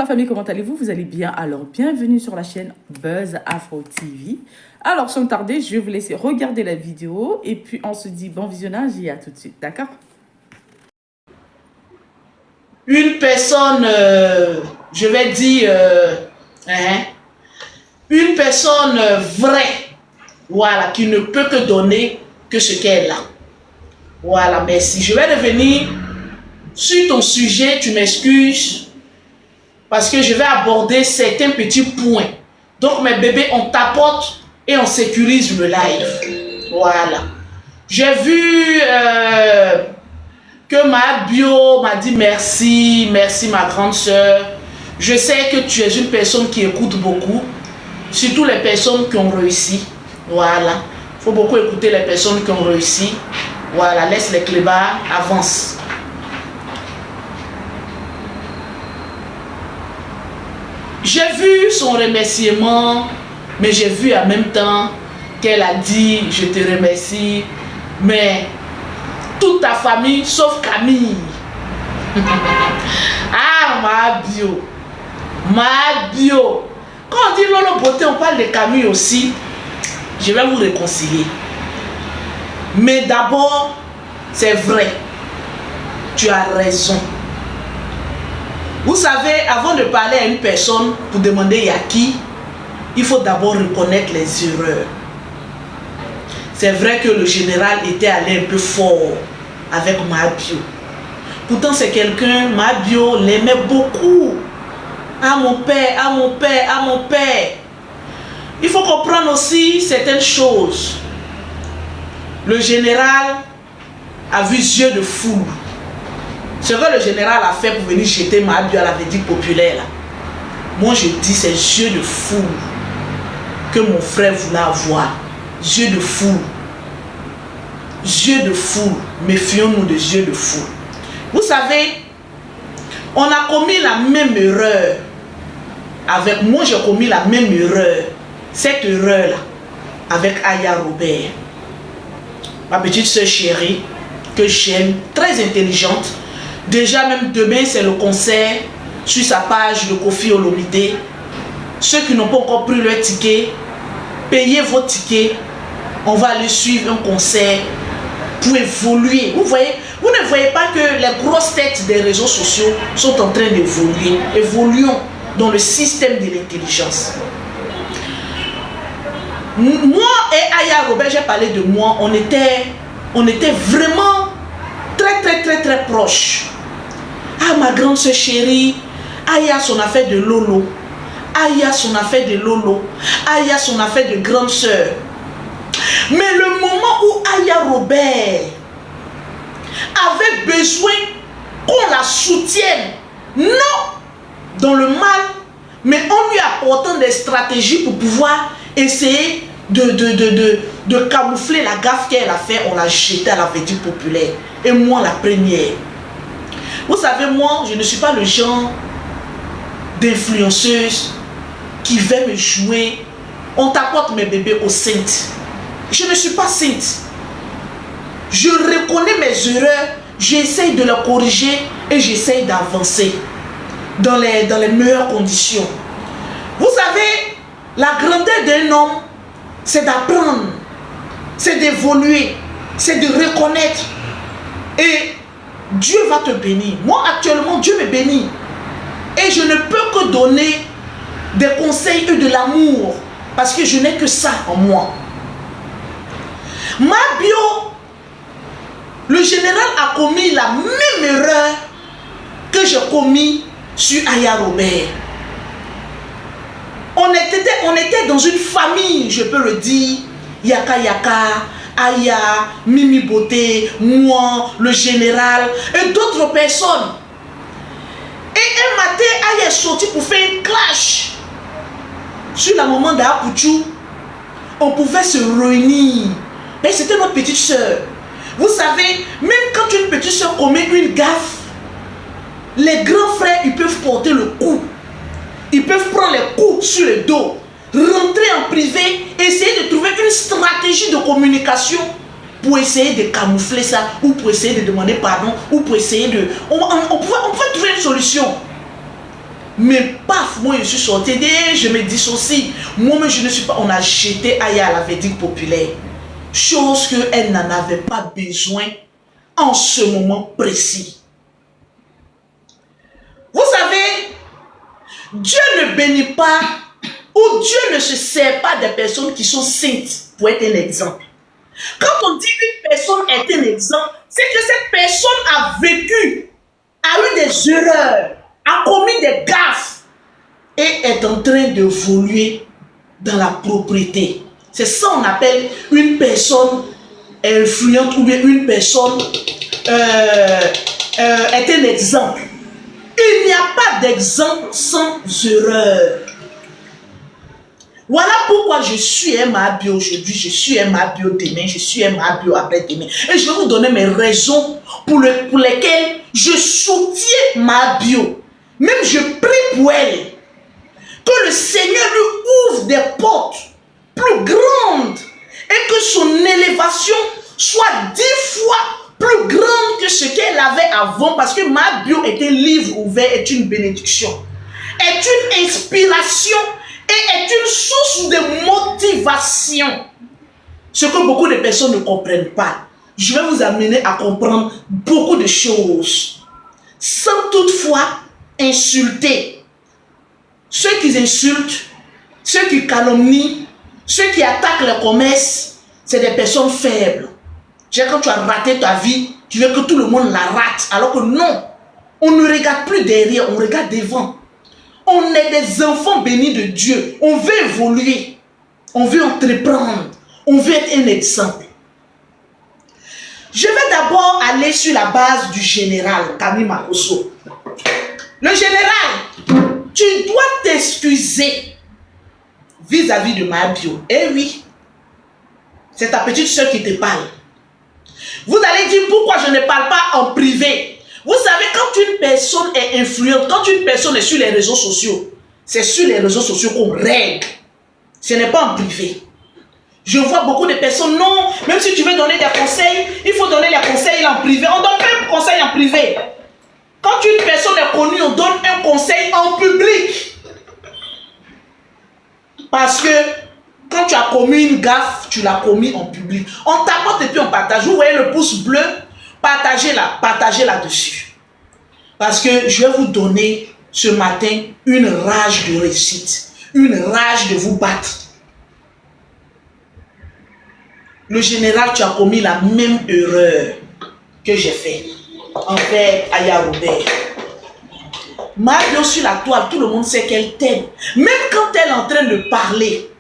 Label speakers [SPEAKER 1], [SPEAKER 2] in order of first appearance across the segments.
[SPEAKER 1] la famille, comment allez-vous? Vous allez bien? Alors, bienvenue sur la chaîne Buzz Afro TV. Alors, sans tarder, je vais vous laisser regarder la vidéo et puis on se dit bon visionnage et à tout de suite, d'accord?
[SPEAKER 2] Une personne, je vais dire, une personne vraie, voilà, qui ne peut que donner que ce qu'elle a. Voilà, merci. Je vais revenir sur ton sujet, tu m'excuses, parce que je vais aborder certains petits points. Donc, mes bébés, on tapote et on sécurise le live. Voilà. J'ai vu que ma bio m'a dit merci, merci ma grande soeur. Je sais que tu es une personne qui écoute beaucoup, surtout les personnes qui ont réussi. Voilà. Il faut beaucoup écouter les personnes qui ont réussi. Voilà, laisse les clébards, avance. J'ai vu son remerciement, mais j'ai vu en même temps qu'elle a dit je te remercie, mais toute ta famille sauf Camille. Ah, ma bio. Ma bio. Quand on dit Lolo Beauté, on parle de Camille aussi. Je vais vous réconcilier. Mais d'abord, c'est vrai. Tu as raison. Vous savez, avant de parler à une personne pour demander il y a qui, il faut d'abord reconnaître les erreurs. C'est vrai que le général était allé un peu fort avec Mabio. Pourtant, c'est quelqu'un, Mabio l'aimait beaucoup. Ah mon père, ah mon père, ah mon père. Il faut comprendre aussi certaines choses. Le général a vu yeux de foule. Ce que le général a fait pour venir jeter Mabio à la Védique populaire, là. Moi je dis c'est yeux de foule que mon frère voulait avoir. Yeux de foule. Yeux de foule. Méfions-nous des yeux de foule. Vous savez, on a commis la même erreur. Avec moi, j'ai commis la même erreur. Cette erreur-là, avec Aya Robert. Ma petite soeur chérie, que j'aime, très intelligente. Déjà, même demain, c'est le concert sur sa page de Kofi Olomide. Ceux qui n'ont pas encore pris leur ticket, payez vos tickets. On va aller suivre un concert pour évoluer. Vous voyez, vous ne voyez pas que les grosses têtes des réseaux sociaux sont en train d'évoluer. Évoluons dans le système de l'intelligence. Moi et Aya Robert, j'ai parlé de moi, on était vraiment très proches. Ah, ma grande soeur chérie, Aya son affaire de Lolo. Aya son affaire de Lolo. Aya son affaire de grande soeur. Mais le moment où Aya Robert avait besoin qu'on la soutienne, non dans le mal, mais en lui apportant des stratégies pour pouvoir essayer de camoufler la gaffe qu'elle a fait, on l'a jetée à la Védique populaire. Et moi, la première. Vous savez, moi, je ne suis pas le genre d'influenceuse qui va me jouer. On t'apporte mes bébés aux saintes. Je ne suis pas sainte. Je reconnais mes erreurs, j'essaye de les corriger et j'essaye d'avancer dans les meilleures conditions. Vous savez, la grandeur d'un homme, c'est d'apprendre, c'est d'évoluer, c'est de reconnaître. Et Dieu va te bénir. Moi, actuellement, Dieu me bénit. Et je ne peux que donner des conseils et de l'amour. Parce que je n'ai que ça en moi. Mabio, le général a commis la même erreur que j'ai commis sur Aya Robert. On était dans une famille, je peux le dire. Yaka Yaka, Aya, Mimi Beauté, moi, le général et d'autres personnes. Et un matin, Aya est sorti pour faire un clash. Sur la maman d'Apouchou, on pouvait se réunir. Mais c'était notre petite soeur. Vous savez, même quand une petite soeur commet une gaffe, les grands frères, ils peuvent porter le coup. Ils peuvent prendre les coups sur le dos, rentrer en privé, essayer de trouver une stratégie de communication pour essayer de camoufler ça, ou pour essayer de demander pardon, ou pour essayer de... On pouvait trouver une solution. Mais paf, moi je suis sortie, je me dissocie. Moi-même je ne suis pas, on a jeté Aya à la verdict populaire. Chose qu'elle n'en avait pas besoin en ce moment précis. Vous savez, Dieu ne bénit pas ou Dieu ne se sert pas des personnes qui sont saintes pour être un exemple. Quand on dit qu'une personne est un exemple, c'est que cette personne a vécu, a eu des erreurs, a commis des gaffes et est en train d'évoluer dans la propriété. C'est ça qu'on appelle une personne influente ou bien une personne est un exemple. Il n'y a pas d'exemple sans erreur. Voilà pourquoi je suis un Mabio aujourd'hui, je suis un Mabio demain, je suis un Mabio après-demain. Et je vais vous donner mes raisons pour lesquelles je soutiens Mabio. Même je prie pour elle. Que le Seigneur lui ouvre des portes plus grandes et que son élévation soit 10 fois plus grande que ce qu'elle avait avant. Parce que Mabio est un livre ouvert, est une bénédiction, est une inspiration et est une source de motivation. Ce que beaucoup de personnes ne comprennent pas. Je vais vous amener à comprendre beaucoup de choses. Sans toutefois insulter. Ceux qui insultent, ceux qui calomnient, ceux qui attaquent le commerce, c'est des personnes faibles. Quand tu as raté ta vie, tu veux que tout le monde la rate. Alors que non, on ne regarde plus derrière, on regarde devant. On est des enfants bénis de Dieu. On veut évoluer. On veut entreprendre. On veut être un exemple. Je vais d'abord aller sur la base du général Camille Makosso. Le général, tu dois t'excuser vis-à-vis de Mabio. Eh oui, c'est ta petite soeur qui te parle. Vous allez dire pourquoi je ne parle pas en privé. Vous savez, quand une personne est influente, quand une personne est sur les réseaux sociaux, c'est sur les réseaux sociaux qu'on règle. Ce n'est pas en privé. Je vois beaucoup de personnes, non, même si tu veux donner des conseils, il faut donner les conseils en privé. On ne donne pas un conseil en privé. Quand une personne est connue, on donne un conseil en public. Parce que quand tu as commis une gaffe, tu l'as commis en public. On t'apporte et puis on partage. Vous voyez le pouce bleu? Partagez là-dessus. Parce que je vais vous donner ce matin une rage de réussite. Une rage de vous battre. Le général, tu as commis la même erreur que j'ai fait envers Aya Robert. Mabio sur la toile, tout le monde sait qu'elle t'aime. Même quand elle est en train de parler,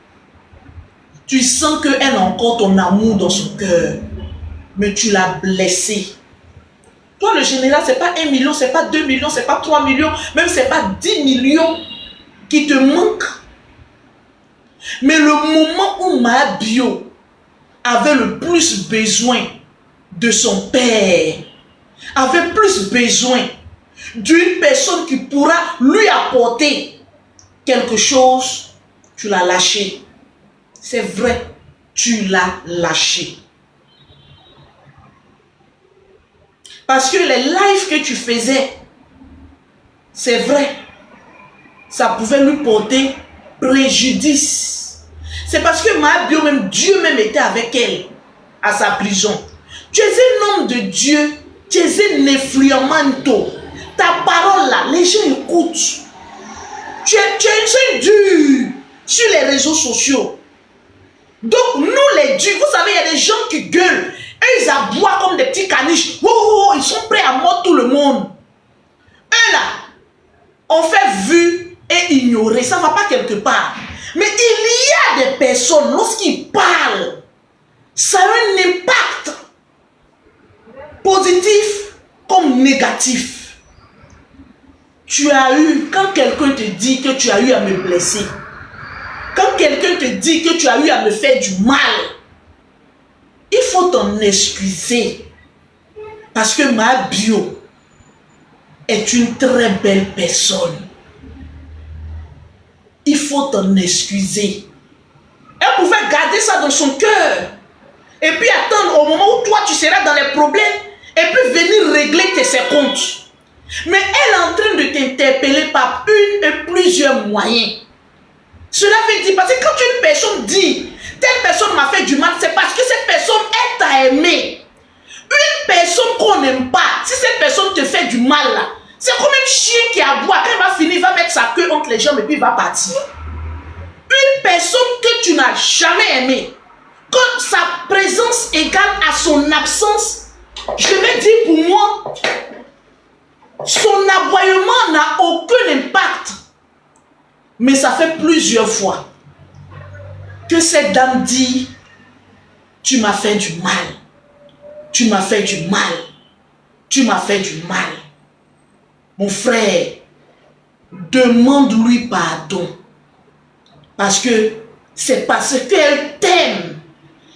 [SPEAKER 2] tu sens qu'elle a encore ton amour dans son cœur. Mais tu l'as blessée. Toi, le général, ce n'est pas 1 million, ce n'est pas 2 millions, ce n'est pas 3 millions, même ce n'est pas 10 millions qui te manquent. Mais le moment où Mabio avait le plus besoin de son père, avait plus besoin d'une personne qui pourra lui apporter quelque chose, tu l'as lâché. C'est vrai, tu l'as lâché. Parce que les lives que tu faisais, c'est vrai, ça pouvait lui porter préjudice. C'est parce que Mabio, même Dieu même était avec elle à sa prison. Tu es un homme de Dieu, tu es un influenmanto. Ta parole là, les gens écoutent. Tu es dur sur les réseaux sociaux. Donc nous les durs, vous savez, il y a des gens qui gueulent. Et ils aboient comme des petits caniches. Oh, ils sont prêts à mordre tout le monde. Eux là, on fait vu et ignorer. Ça ne va pas quelque part. Mais il y a des personnes, lorsqu'ils parlent, ça a un impact positif comme négatif. Tu as eu, quand quelqu'un te dit que tu as eu à me blesser, quand quelqu'un te dit que tu as eu à me faire du mal, il faut t'en excuser. Parce que Mabio est une très belle personne. Il faut t'en excuser. Elle pouvait garder ça dans son cœur. Et puis attendre au moment où toi tu seras dans les problèmes. Et puis venir régler tes comptes. Mais elle est en train de t'interpeller par une et plusieurs moyens. Cela veut dire, parce que quand une personne dit, telle personne m'a fait du mal, c'est parce que cette personne, elle t'a aimé. Une personne qu'on n'aime pas, si cette personne te fait du mal là, c'est comme un chien qui aboie. Quand il va finir, il va mettre sa queue entre les jambes et puis il va partir. Une personne que tu n'as jamais aimée, quand sa présence égale à son absence, je vais dire pour moi, son aboiement n'a aucun impact. Mais ça fait plusieurs fois que cette dame dit, tu m'as fait du mal. Tu m'as fait du mal. Tu m'as fait du mal. Mon frère, demande-lui pardon. Parce que c'est parce qu'elle t'aime.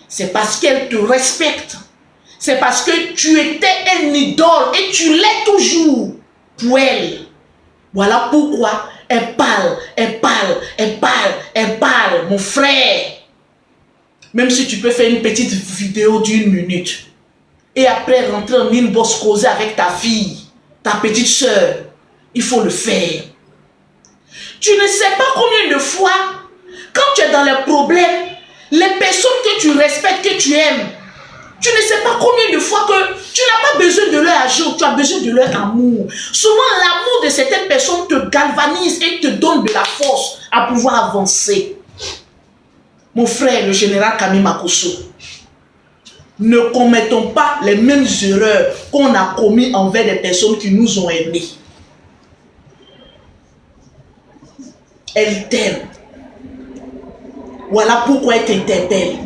[SPEAKER 2] C'est parce qu'elle te respecte. C'est parce que tu étais un idole et tu l'es toujours pour elle. Voilà pourquoi elle parle, elle parle, elle parle, elle parle. Mon frère, même si tu peux faire une petite vidéo d'1 minute et après rentrer en inbox causer avec ta fille, ta petite soeur, il faut le faire. Tu ne sais pas combien de fois, quand tu es dans les problèmes, les personnes que tu respectes, que tu aimes, tu ne sais pas combien de fois que tu n'as pas besoin de leur argent, tu as besoin de leur amour. Souvent, l'amour de certaines personnes te galvanise et te donne de la force à pouvoir avancer. Mon frère, le général Camille Makosso, ne commettons pas les mêmes erreurs qu'on a commises envers des personnes qui nous ont aimés. Elle t'aime. Voilà pourquoi elle t'interpelle.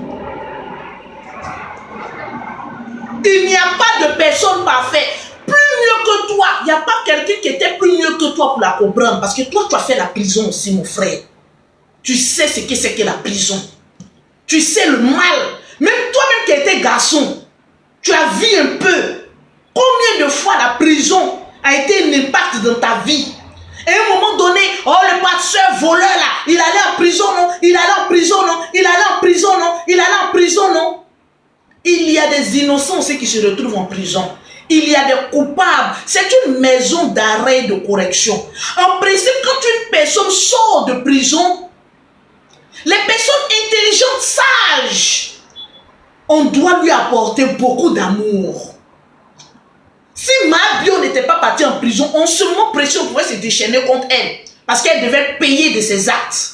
[SPEAKER 2] Il n'y a pas de personne parfaite. Plus mieux que toi. Il n'y a pas quelqu'un qui était plus mieux que toi pour la comprendre. Parce que toi, tu as fait la prison aussi, mon frère. Tu sais ce que c'est que la prison. Tu sais le mal. Même toi-même qui étais garçon, tu as vu un peu combien de fois la prison a été un impact dans ta vie. Et à un moment donné, oh le pasteur voleur là, il allait en prison, non? Il allait en prison, non? Il allait en prison, non? Il allait en prison, non? Il y a des innocents aussi qui se retrouvent en prison. Il y a des coupables. C'est une maison d'arrêt et de correction. En principe, quand une personne sort de prison, les personnes intelligentes, sages, on doit lui apporter beaucoup d'amour. Si Mabio n'était pas partie en prison, on se met pression pouvait se déchaîner contre elle. Parce qu'elle devait payer de ses actes.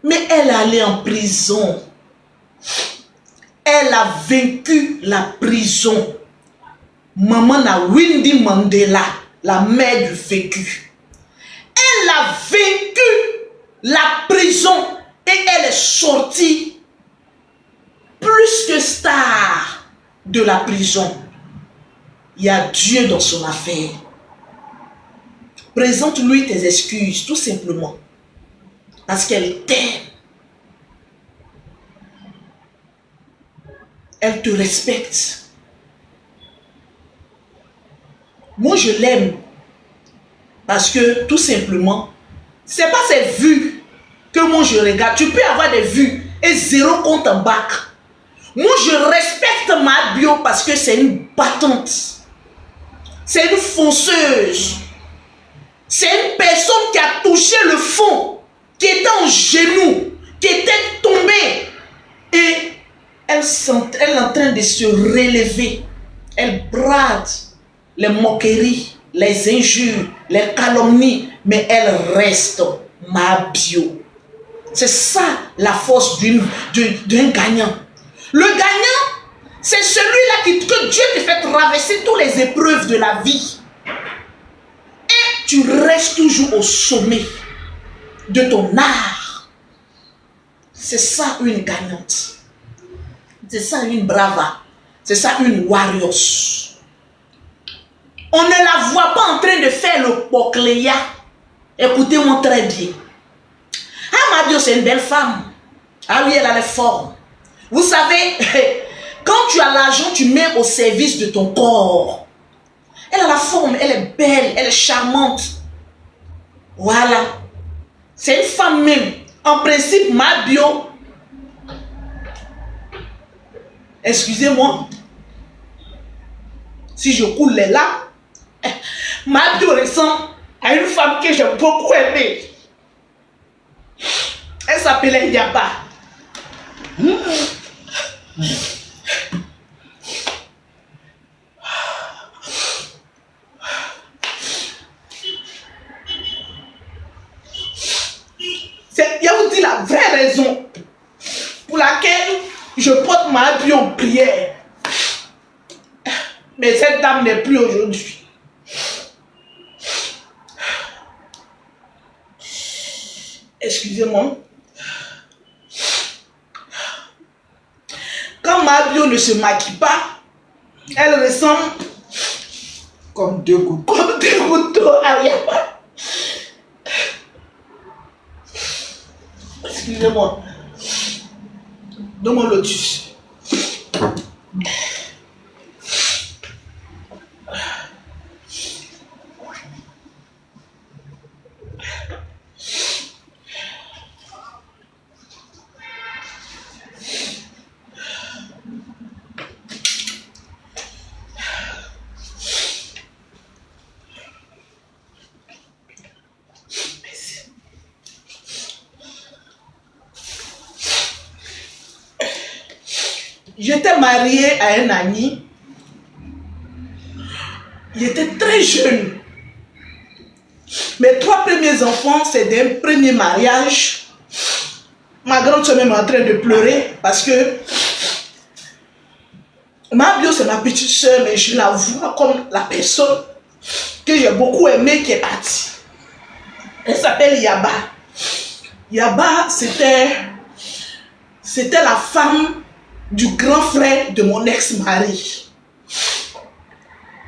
[SPEAKER 2] Mais elle allait en prison. Elle a vaincu la prison. Maman a Winnie Mandela, la mère du vécu. Elle a vaincu la prison et elle est sortie plus que star de la prison. Il y a Dieu dans son affaire. Présente-lui tes excuses, tout simplement. Parce qu'elle t'aime. Elle te respecte. Moi, je l'aime. Parce que, tout simplement, c'est pas ses vues que moi je regarde. Tu peux avoir des vues et 0 compte en bac. Moi, je respecte Mabio parce que c'est une battante. C'est une fonceuse. C'est une personne qui a touché le fond, qui était en genoux, qui était tombée. Et elle est en train de se relever. Elle brade les moqueries, les injures, les calomnies, mais elle reste Mabio. C'est ça la force d'un gagnant. Le gagnant, c'est celui-là que Dieu te fait traverser toutes les épreuves de la vie. Et tu restes toujours au sommet de ton art. C'est ça une gagnante. C'est ça une brava. C'est ça une warrior. On ne la voit pas en train de faire le pocléa. Écoutez-moi très bien. Ah, Mabio, c'est une belle femme. Ah oui, elle a les formes. Vous savez, quand tu as l'argent, tu mets au service de ton corps. Elle a la forme, elle est belle, elle est charmante. Voilà. C'est une femme même. En principe, Mabio, excusez-moi, si je coule les larmes, Ma bio ressemble à une femme que j'ai beaucoup aimée. Elle s'appelait Yaba. Il y a aussi la vraie raison pour laquelle je porte ma bio en prière. Mais cette dame n'est plus aujourd'hui. Excusez-moi. Quand ma bio ne se maquille pas, elle ressemble
[SPEAKER 3] Comme 2 gouttes.
[SPEAKER 2] comme 2 gouttes d'eau à Yaba. Excusez-moi. Donne-moi lotus. J'étais mariée à un ami. Il était très jeune. Mes 3 premiers enfants, c'est d'un premier mariage. Ma grande soeur même est en train de pleurer parce que ma bio, c'est ma petite soeur, mais je la vois comme la personne que j'ai beaucoup aimée qui est partie. Elle s'appelle Yaba. Yaba, c'était la femme du grand frère de mon ex-mari.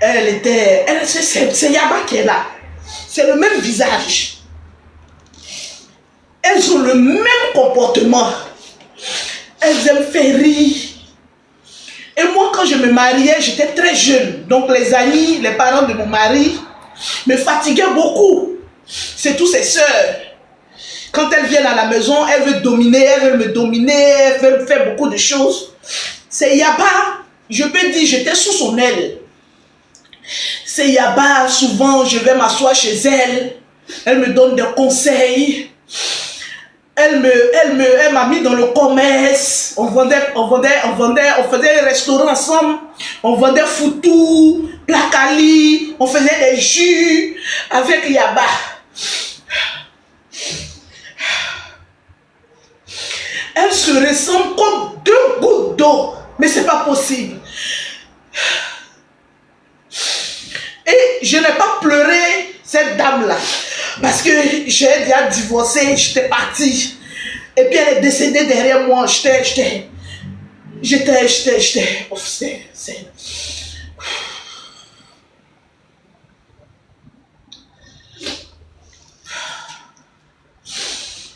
[SPEAKER 2] C'est Yaba qui est là. C'est le même visage. Elles ont le même comportement. Elles aiment faire rire. Et moi, quand je me mariais, j'étais très jeune. Donc les amis, les parents de mon mari me fatiguaient beaucoup. C'est tous ses sœurs. Quand elles viennent à la maison, elles veulent dominer, elles veulent me dominer, elles veulent faire beaucoup de choses. C'est Yaba, je peux dire, j'étais sous son aile. C'est Yaba, souvent je vais m'asseoir chez elle. Elle me donne des conseils. Elle m'a mis dans le commerce. On faisait un restaurant ensemble. On vendait foutou, placali, on faisait des jus avec Yaba. Elle se ressemble comme 2 gouttes d'eau. Mais c'est pas possible. Et je n'ai pas pleuré cette dame-là. Parce que j'ai déjà divorcé, j'étais partie. Et puis elle est décédée derrière moi.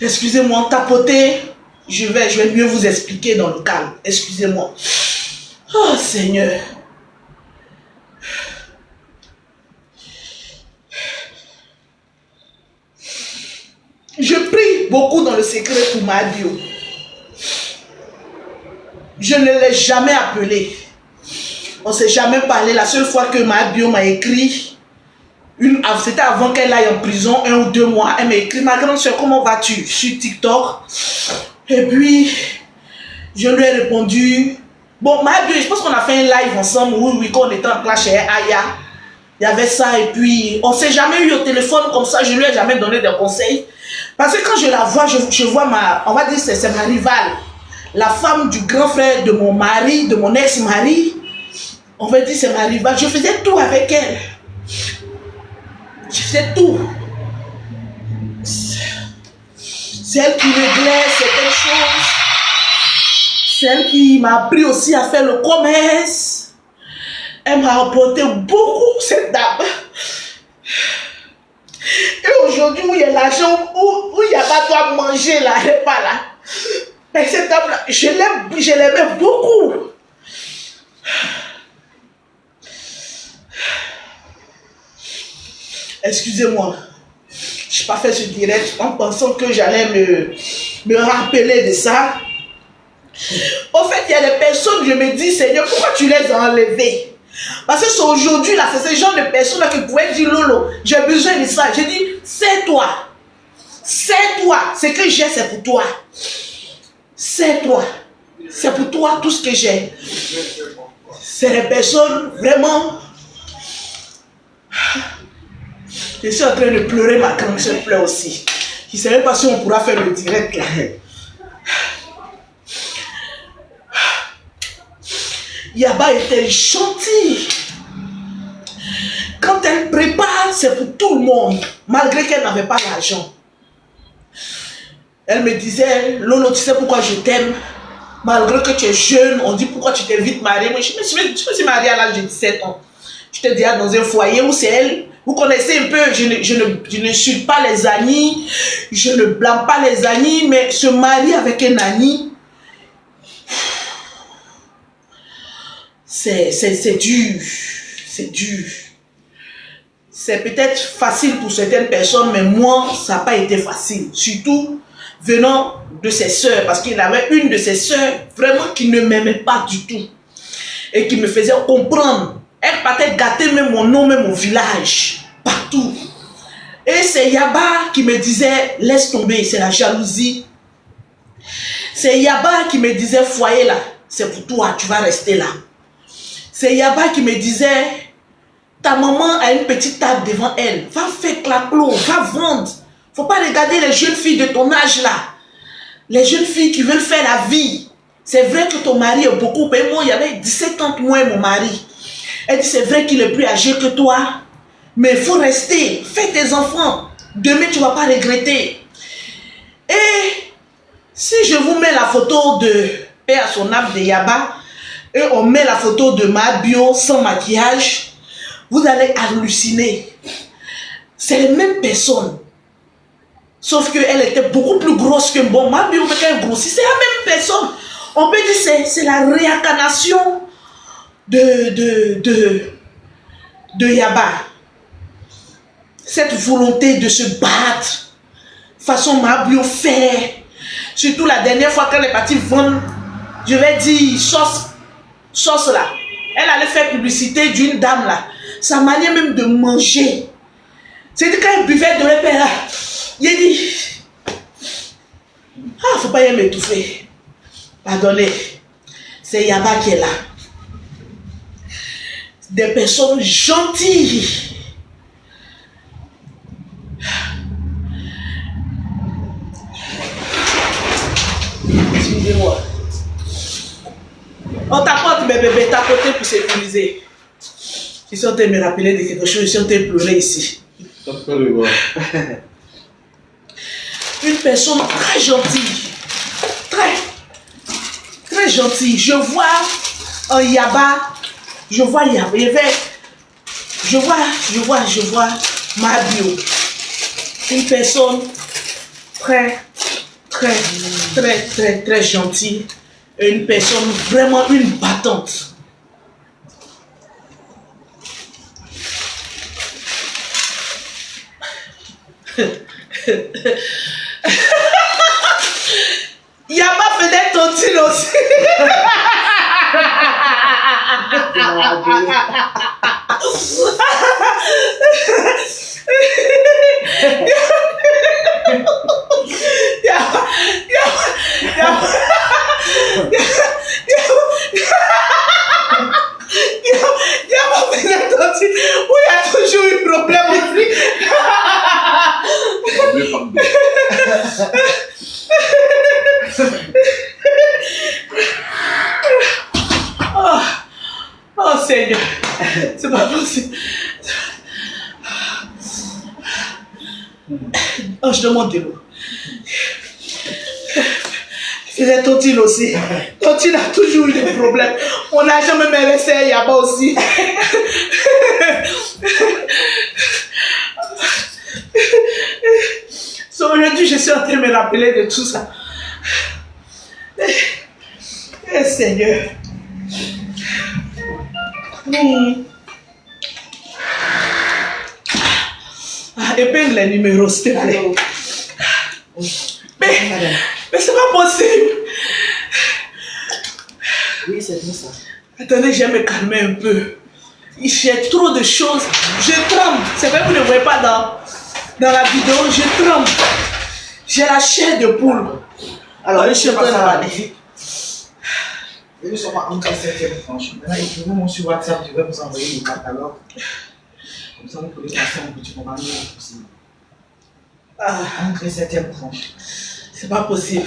[SPEAKER 2] Excusez-moi, tapoter. Je vais mieux vous expliquer dans le calme. Excusez-moi. Oh Seigneur. Je prie beaucoup dans le secret pour ma bio. Je ne l'ai jamais appelée. On ne s'est jamais parlé. La seule fois que ma bio m'a écrit, c'était avant qu'elle aille en prison, 1 ou 2 mois, elle m'a écrit: ma grande soeur, comment vas-tu? Sur TikTok. Et puis, je lui ai répondu. Bon, ma bio, je pense qu'on a fait un live ensemble, oui, quand on était en classe chez Aya. Il y avait ça, et puis on ne s'est jamais eu au téléphone comme ça, je ne lui ai jamais donné de conseils. Parce que quand je la vois, je vois on va dire c'est ma rivale. La femme du grand frère de mon mari, de mon ex-mari. On va dire c'est ma rivale. Je faisais tout avec elle. Je faisais tout. C'est elle qui réglait certaines choses. C'est elle qui m'a appris aussi à faire le commerce. Elle m'a apporté beaucoup, cette dame. Et aujourd'hui, où il y a l'argent, où il y a pas toi manger là, elle n'est pas là. Mais cette dame-là, je l'aimais beaucoup. Excusez-moi, je n'ai pas fait ce direct en pensant que j'allais me rappeler de ça. Au fait, il y a des personnes, je me dis: Seigneur, pourquoi tu les as enlevées? Parce que c'est aujourd'hui, là, c'est ce genre de personnes-là qui pouvaient dire, Lolo, j'ai besoin de ça. J'ai dit, c'est toi. C'est toi. Ce que j'ai, c'est pour toi. C'est toi. C'est pour toi tout ce que j'ai. C'est des personnes vraiment... Je suis en train de pleurer, ma grand-mère pleure aussi. Je ne sais même pas si on pourra faire le direct là. Yaba était gentille. Quand elle prépare, c'est pour tout le monde, malgré qu'elle n'avait pas l'argent. Elle me disait, Lolo, tu sais pourquoi je t'aime? Malgré que tu es jeune, on dit pourquoi tu t'es vite mariée. Moi, je me suis mariée à l'âge de 17 ans. J'étais déjà dans un foyer où c'est elle. Vous connaissez un peu, je ne suis pas les amis, je ne blâme pas les amis, mais se marier avec un ami, c'est dur. C'est dur. C'est peut-être facile pour certaines personnes, mais moi, ça n'a pas été facile. Surtout venant de ses sœurs, parce qu'il y avait une de ses sœurs vraiment qui ne m'aimait pas du tout. Et qui me faisait comprendre. Elle partait gâter même mon nom, même mon village, partout. Et c'est Yaba qui me disait, laisse tomber, c'est la jalousie. C'est Yaba qui me disait, foyer là, c'est pour toi, tu vas rester là. C'est Yaba qui me disait, ta maman a une petite table devant elle, va faire claclo, va vendre. Faut pas regarder les jeunes filles de ton âge là. Les jeunes filles qui veulent faire la vie. C'est vrai que ton mari est beaucoup, mais moi il y avait 17 ans moins mon mari. Elle dit, c'est vrai qu'il est plus âgé que toi, mais il faut rester, fais tes enfants. Demain, tu ne vas pas regretter. Et si je vous mets la photo de paix à son âme de Yaba, et on met la photo de ma bio sans maquillage, vous allez halluciner. C'est les mêmes personnes. Sauf qu'elle était beaucoup plus grosse que bon. Ma bio, mais quand elle grossit, c'est la même personne. On peut dire que c'est la réincarnation de Yaba. Cette volonté de se battre, façon Mabio faire. Surtout la dernière fois qu'elle est partie vendre, je vais dire, sauce là. Elle allait faire publicité d'une dame là. Sa manière même de manger. C'est-à-dire quand elle buvait de l'épée là, il a dit, ah, faut pas y m'étouffer. Pardonnez, c'est Yaba qui est là. Des personnes gentilles. Excusez-moi. On t'apporte mes bébés, tapoter pour sécuriser. Je suis en train de me rappeler de quelque chose, je suis en train de pleurer ici. Une personne très gentille. Très gentille. Je vois un Yaba. Je vois Yaba. Je vois ma bio. Une personne très gentille. Une personne vraiment une battante. Yaba faisait tontine aussi. Yaba faisait tontine. Oui, il y a toujours eu problème aussi. Oh Seigneur, c'est pas possible. Oh, je demande de l'eau. Il faisait tontine aussi. Tontine a toujours eu des problèmes. On n'a jamais même laissé Yaba aussi. So, aujourd'hui, je suis en train de me rappeler de tout ça. Eh, Seigneur. Épingle les numéros, s'il te plaît. Mais c'est pas possible.
[SPEAKER 3] Oui, c'est bien ça.
[SPEAKER 2] Attendez, je vais me calmer un peu. J'ai trop de choses. Je tremble. C'est vrai que vous ne voyez pas dans la vidéo. Je tremble. J'ai la chair de poule.
[SPEAKER 3] Alors,
[SPEAKER 2] je suis en train de parler.
[SPEAKER 3] Nous sommes en 7e tranche. Maintenant, écrivez-moi sur WhatsApp, je vais vous envoyer le catalogue. Comme ça, vous pouvez passer un petit moment possible. Entre 7e tranche.
[SPEAKER 2] C'est pas possible.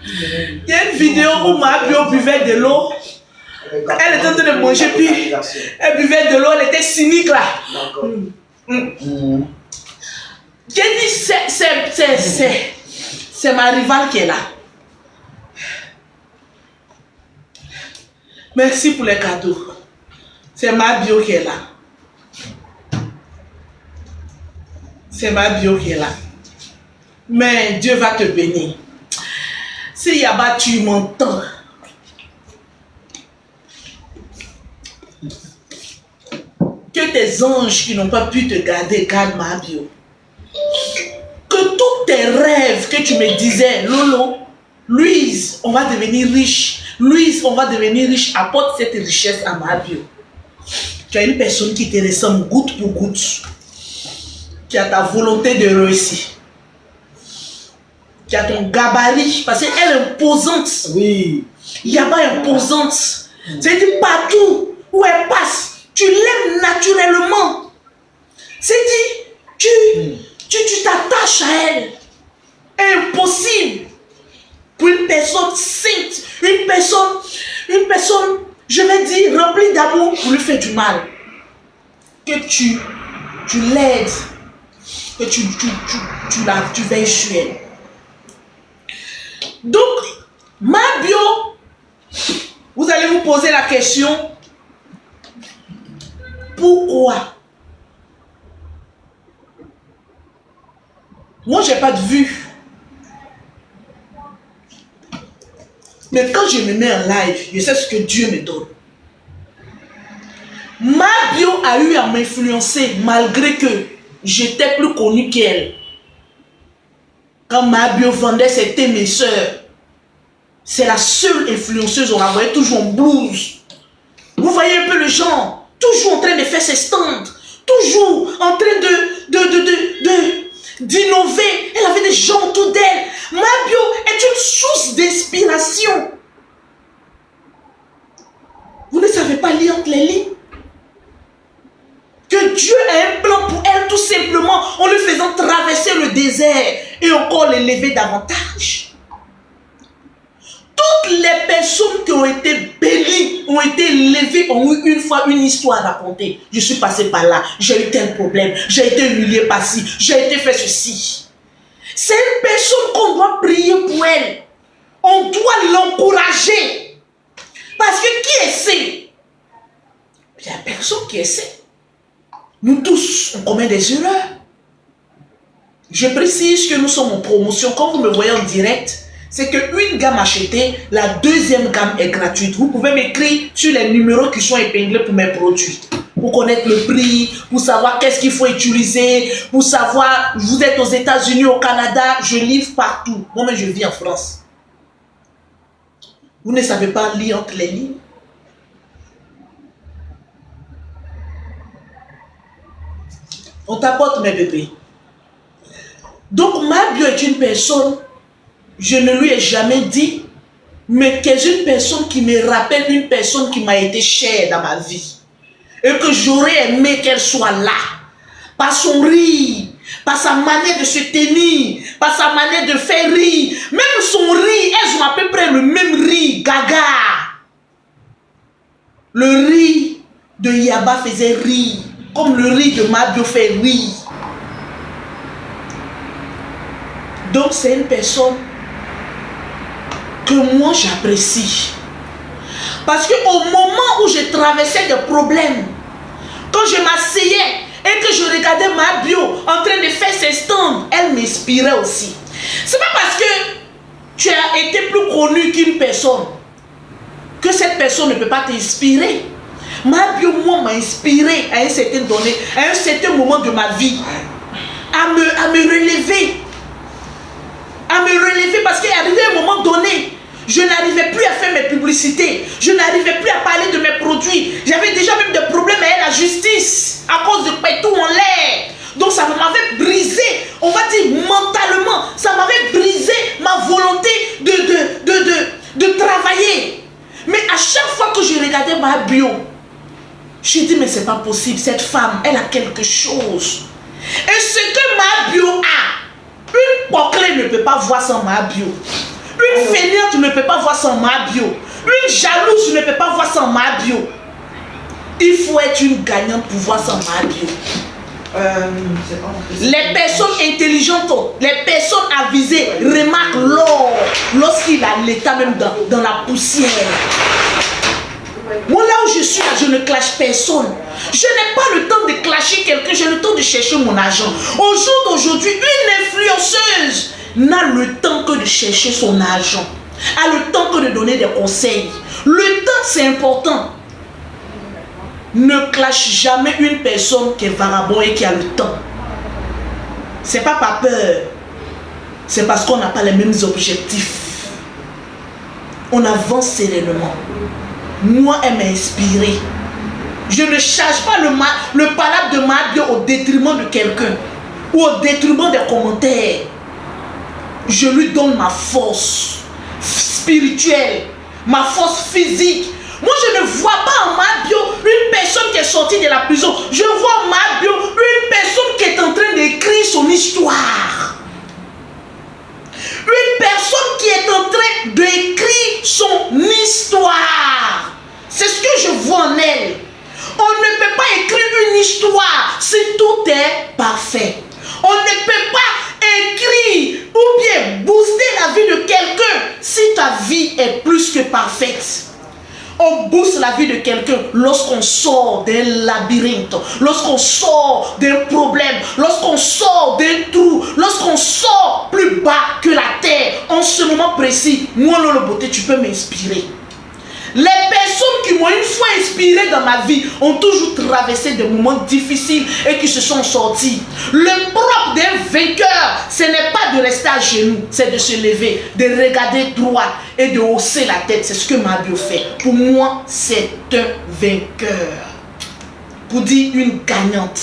[SPEAKER 2] Il y a une vidéo où ma bio buvait de l'eau. Elle était en train de manger, puis elle buvait de l'eau, elle était cynique là.
[SPEAKER 3] D'accord.
[SPEAKER 2] J'ai dit, c'est ma rivale qui est là. Merci pour les cadeaux. C'est ma bio qui est là. C'est ma bio qui est là. Mais Dieu va te bénir. Si Yaba, tu m'entends. Que tes anges qui n'ont pas pu te garder, garde ma bio. Que tous tes rêves que tu me disais, Lolo, Louise, on va devenir riche. Louise, on va devenir riche. Apporte cette richesse à ma bio. Tu as une personne qui te ressemble goutte pour goutte. Qui a ta volonté de réussir. Qui a ton gabarit. Parce qu'elle est imposante.
[SPEAKER 3] Oui.
[SPEAKER 2] Yaba est imposante. C'est-à-dire partout où elle passe, tu l'aimes naturellement. C'est-à-dire, tu t'attaches à elle. Impossible pour une personne sainte, une personne, je vais dire, remplie d'amour pour lui faire du mal. Que tu l'aides, que tu veilles sur elle. Donc, ma bio, vous allez vous poser la question, pourquoi? Moi, j'ai pas de vue. Mais quand je me mets en live, je sais ce que Dieu me donne. Ma bio a eu à m'influencer malgré que j'étais plus connue qu'elle. Quand ma bio vendait, c'était mes soeurs. C'est la seule influenceuse, on la voyait toujours en blouse. Vous voyez un peu le genre, toujours en train de faire ses stands, toujours en train d'innover. Elle avait des gens autour d'elle. Ma bio est une source d'inspiration. Vous ne savez pas lire entre les lignes? Que Dieu a un plan pour elle tout simplement en lui faisant traverser le désert et encore l'élever davantage. Toutes les personnes qui ont été bénies, ont été élevées, ont eu une fois une histoire à raconter. Je suis passé par là, j'ai eu tel problème, j'ai été humilié par ci, j'ai été fait ceci. C'est une personne qu'on doit prier pour elle. On doit l'encourager. Parce que qui essaie? Il n'y a personne qui essaie. Nous tous, on commet des erreurs. Je précise que nous sommes en promotion. Quand vous me voyez en direct, c'est qu'une gamme achetée, la deuxième gamme est gratuite. Vous pouvez m'écrire sur les numéros qui sont épinglés pour mes produits. Pour connaître le prix, pour savoir qu'est-ce qu'il faut utiliser, pour savoir, vous êtes aux États-Unis, au Canada, je livre partout. Moi-même, je vis en France. Vous ne savez pas lire entre les lignes? On t'apporte mes bébés. Donc, ma bio est une personne, je ne lui ai jamais dit, mais qu'elle est une personne qui me rappelle une personne qui m'a été chère dans ma vie. Et que j'aurais aimé qu'elle soit là. Par son rire, par sa manière de se tenir, par sa manière de faire rire. Même son rire, elles ont à peu près le même rire, gaga. Le rire de Yaba faisait rire, comme le rire de ma bio fait rire. Donc c'est une personne que moi j'apprécie. Parce qu'au moment où je traversais des problèmes, quand je m'asseyais et que je regardais ma bio en train de faire ses stands, elle m'inspirait aussi. C'est pas parce que tu as été plus connu qu'une personne que cette personne ne peut pas t'inspirer. Ma bio, moi, m'a inspiré à un certain donné, à un certain moment de ma vie, à me relever. À me relever parce qu'il est arrivé un moment donné, Je n'arrivais plus à faire mes publicités. Je n'arrivais plus à parler de mes produits. J'avais déjà même des problèmes avec la justice à cause de tout en l'air. Donc ça m'avait brisé, on va dire mentalement, ça m'avait brisé ma volonté de travailler. Mais à chaque fois que je regardais ma bio, je dis mais c'est pas possible, cette femme, elle a quelque chose. Et ce que ma bio a, une porclée ne peut pas voir sans ma bio. Une fainéante ne peut pas voir sans ma bio. Une jalouse ne peut pas voir sans ma bio. Il faut être une gagnante pour voir sans ma bio. Les personnes intelligentes, les personnes avisées remarquent l'or lorsqu'il a l'état même dans la poussière. Moi là où je suis là, je ne clash personne. Je n'ai pas le temps de clasher quelqu'un, j'ai le temps de chercher mon argent. Au jour d'aujourd'hui, une influenceuse n'a le temps que de chercher son argent, a le temps que de donner des conseils. Le temps c'est important. Ne clash jamais une personne qui est vagabond et qui a le temps. C'est pas par peur, c'est parce qu'on n'a pas les mêmes objectifs. On avance sereinement. Moi, elle m'a inspiré. Je ne charge pas le palabre de ma bio au détriment de quelqu'un ou au détriment des commentaires. Je lui donne ma force spirituelle, ma force physique. Moi, je ne vois pas en ma bio une personne qui est sortie de la prison. Je vois en ma bio une personne qui est en train d'écrire son histoire. Une personne qui est en train d'écrire son histoire. C'est ce que je vois en elle. On ne peut pas écrire une histoire si tout est parfait. On ne peut pas écrire ou bien booster la vie de quelqu'un si ta vie est plus que parfaite. On booste la vie de quelqu'un lorsqu'on sort d'un labyrinthe, lorsqu'on sort d'un problème, lorsqu'on sort d'un trou, lorsqu'on sort plus bas que la terre. En ce moment précis, moi, Lolo Beauté, tu peux m'inspirer. Les personnes qui m'ont une fois inspiré dans ma vie ont toujours traversé des moments difficiles et qui se sont sortis. Le propre d'un vainqueur, ce n'est pas de rester à genoux, c'est de se lever, de regarder droit et de hausser la tête. C'est ce que ma bio fait. Pour moi, c'est un vainqueur. Pour dire une gagnante.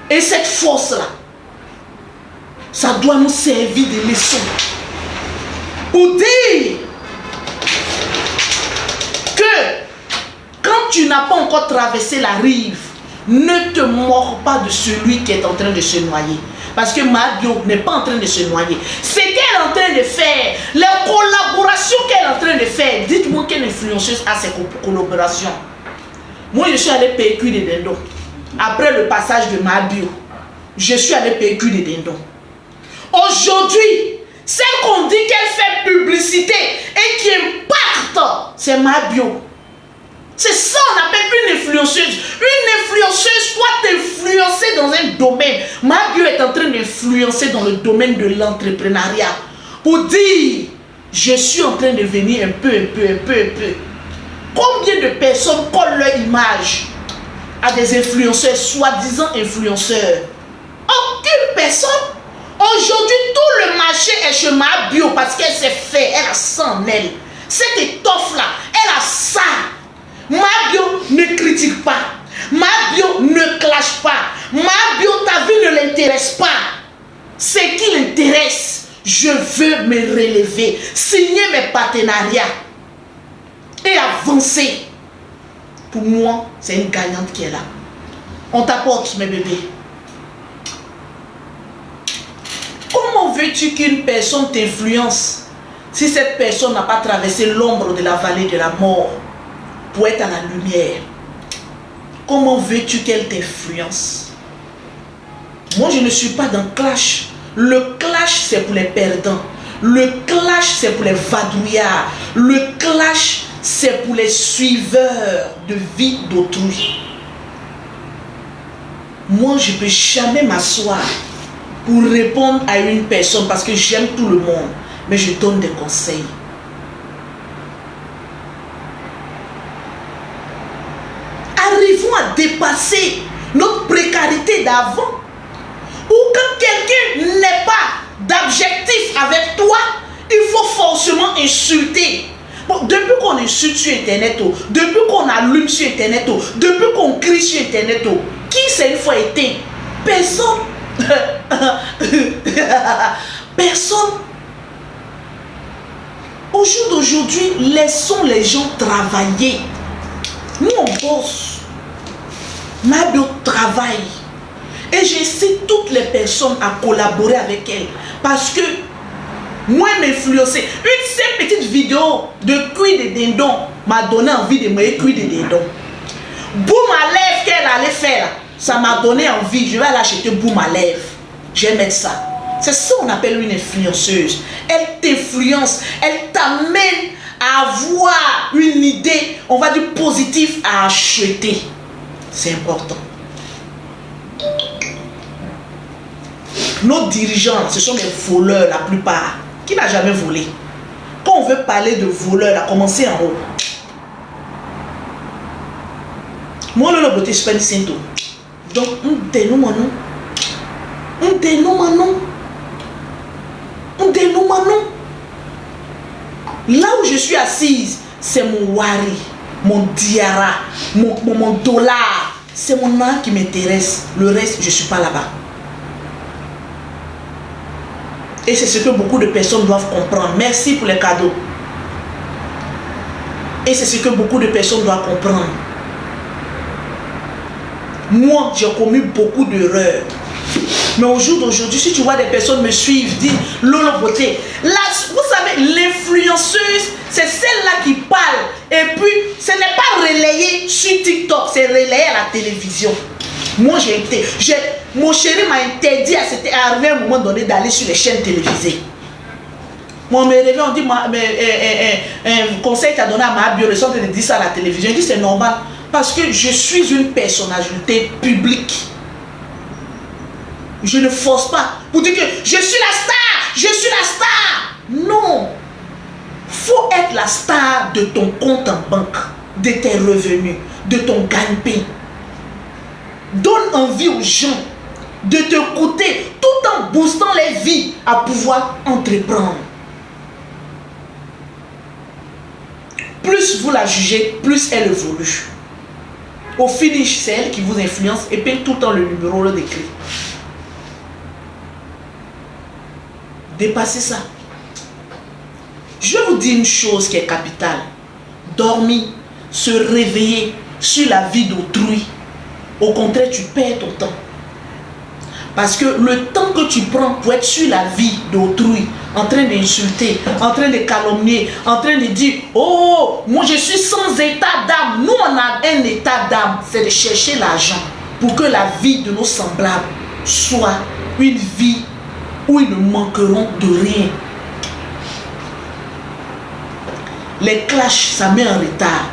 [SPEAKER 2] Et cette force-là, ça doit nous servir de leçon. Pour dire que quand tu n'as pas encore traversé la rive, ne te mords pas de celui qui est en train de se noyer. Parce que ma bio n'est pas en train de se noyer. Ce qu'elle est en train de faire, les collaborations qu'elle est en train de faire, dites-moi quelle influenceuse a ces collaborations. Moi, je suis allé PQ des dindons. Après le passage de ma bio, je suis allé PQ des dindons. Aujourd'hui, celle qu'on dit qu'elle fait publicité et qui impacte, c'est ma bio. C'est ça on appelle une influenceuse. Une influenceuse doit t'influencer dans un domaine. Ma bio est en train d'influencer dans le domaine de l'entrepreneuriat. Pour dire, je suis en train de venir un peu. Combien de personnes collent leur image à des influenceurs, soi-disant influenceurs? Aucune personne. Aujourd'hui, tout le marché est chez ma bio parce qu'elle s'est fait, elle a ça en elle. Cette étoffe-là, elle a ça. Ma bio ne critique pas. Ma bio ne clash pas. Ma bio, ta vie ne l'intéresse pas. Ce qui l'intéresse, je veux me relever, signer mes partenariats et avancer. Pour moi, c'est une gagnante qui est là. On t'apporte, mes bébés. Comment veux-tu qu'une personne t'influence si cette personne n'a pas traversé l'ombre de la vallée de la mort pour être à la lumière? Comment veux-tu qu'elle t'influence? Moi, je ne suis pas dans le clash. Le clash, c'est pour les perdants. Le clash, c'est pour les vadrouillards. Le clash, c'est pour les suiveurs de vie d'autrui. Moi, je ne peux jamais m'asseoir pour répondre à une personne parce que j'aime tout le monde, mais je donne des conseils. Arrivons à dépasser notre précarité d'avant. Ou quand quelqu'un n'est pas d'objectif avec toi, il faut forcément insulter. Bon, depuis qu'on insulte sur Internet, depuis qu'on allume sur Internet, depuis qu'on crie sur Internet, qui s'est une fois éteint? Personne. Personne. Au jour d'aujourd'hui, laissons les gens travailler. Nous, on bosse. Mabio travaille. Et j'incite toutes les personnes à collaborer avec elle. Parce que moi, m'influencer. Une seule petite vidéo de cuir de dindon m'a donné envie de me cuire de dindon. Boum à lèvres qu'elle allait faire, ça m'a donné envie. Je vais aller acheter boum à lèvres. Je vais mettre ça. C'est ça qu'on appelle une influenceuse. Elle t'influence. Elle t'amène à avoir une idée, on va dire positive, à acheter. C'est important. Nos dirigeants, ce sont des voleurs la plupart. Qui n'a jamais volé? Quand on veut parler de voleurs, à commencer en haut. Moi, le beauté, je suis pas donc, on dénoue manon. On dénoue manon. On dénoue manon. Là où je suis assise, c'est mon wari, mon diara, mon dollar. C'est mon âme qui m'intéresse. Le reste, je ne suis pas là-bas. Et c'est ce que beaucoup de personnes doivent comprendre. Merci pour les cadeaux. Et c'est ce que beaucoup de personnes doivent comprendre. Moi, j'ai commis beaucoup d'erreurs. Mais au jour d'aujourd'hui, si tu vois des personnes me suivre, dire Lolo Beauté, là, vous savez, l'influenceuse, c'est celle-là qui parle. Et puis, ce n'est pas relayé sur TikTok, c'est relayé à la télévision. Moi, mon chéri m'a interdit à arriver à un moment donné d'aller sur les chaînes télévisées. Moi, on me réveille, on dit, un conseil t'a donné à ma bio, le centre de dire ça à la télévision. Je dis, c'est normal, parce que je suis une personnalité publique. Je ne force pas pour dire que je suis la star, je suis la star. Non. Faut être la star de ton compte en banque, de tes revenus, de ton gagne-pain. Donne envie aux gens de te coûter tout en boostant les vies à pouvoir entreprendre. Plus vous la jugez, plus elle évolue. Au finish, c'est elle qui vous influence et paye tout le temps le numéro d'écrit. Dépassez ça. Je vous dis une chose qui est capitale. Dormir, se réveiller sur la vie d'autrui. Au contraire, tu perds ton temps. Parce que le temps que tu prends pour être sur la vie d'autrui, en train d'insulter, en train de calomnier, en train de dire « Oh, moi je suis sans état d'âme ». Nous, on a un état d'âme. C'est de chercher l'argent pour que la vie de nos semblables soit une vie où ils ne manqueront de rien. Les clashs, ça met en retard.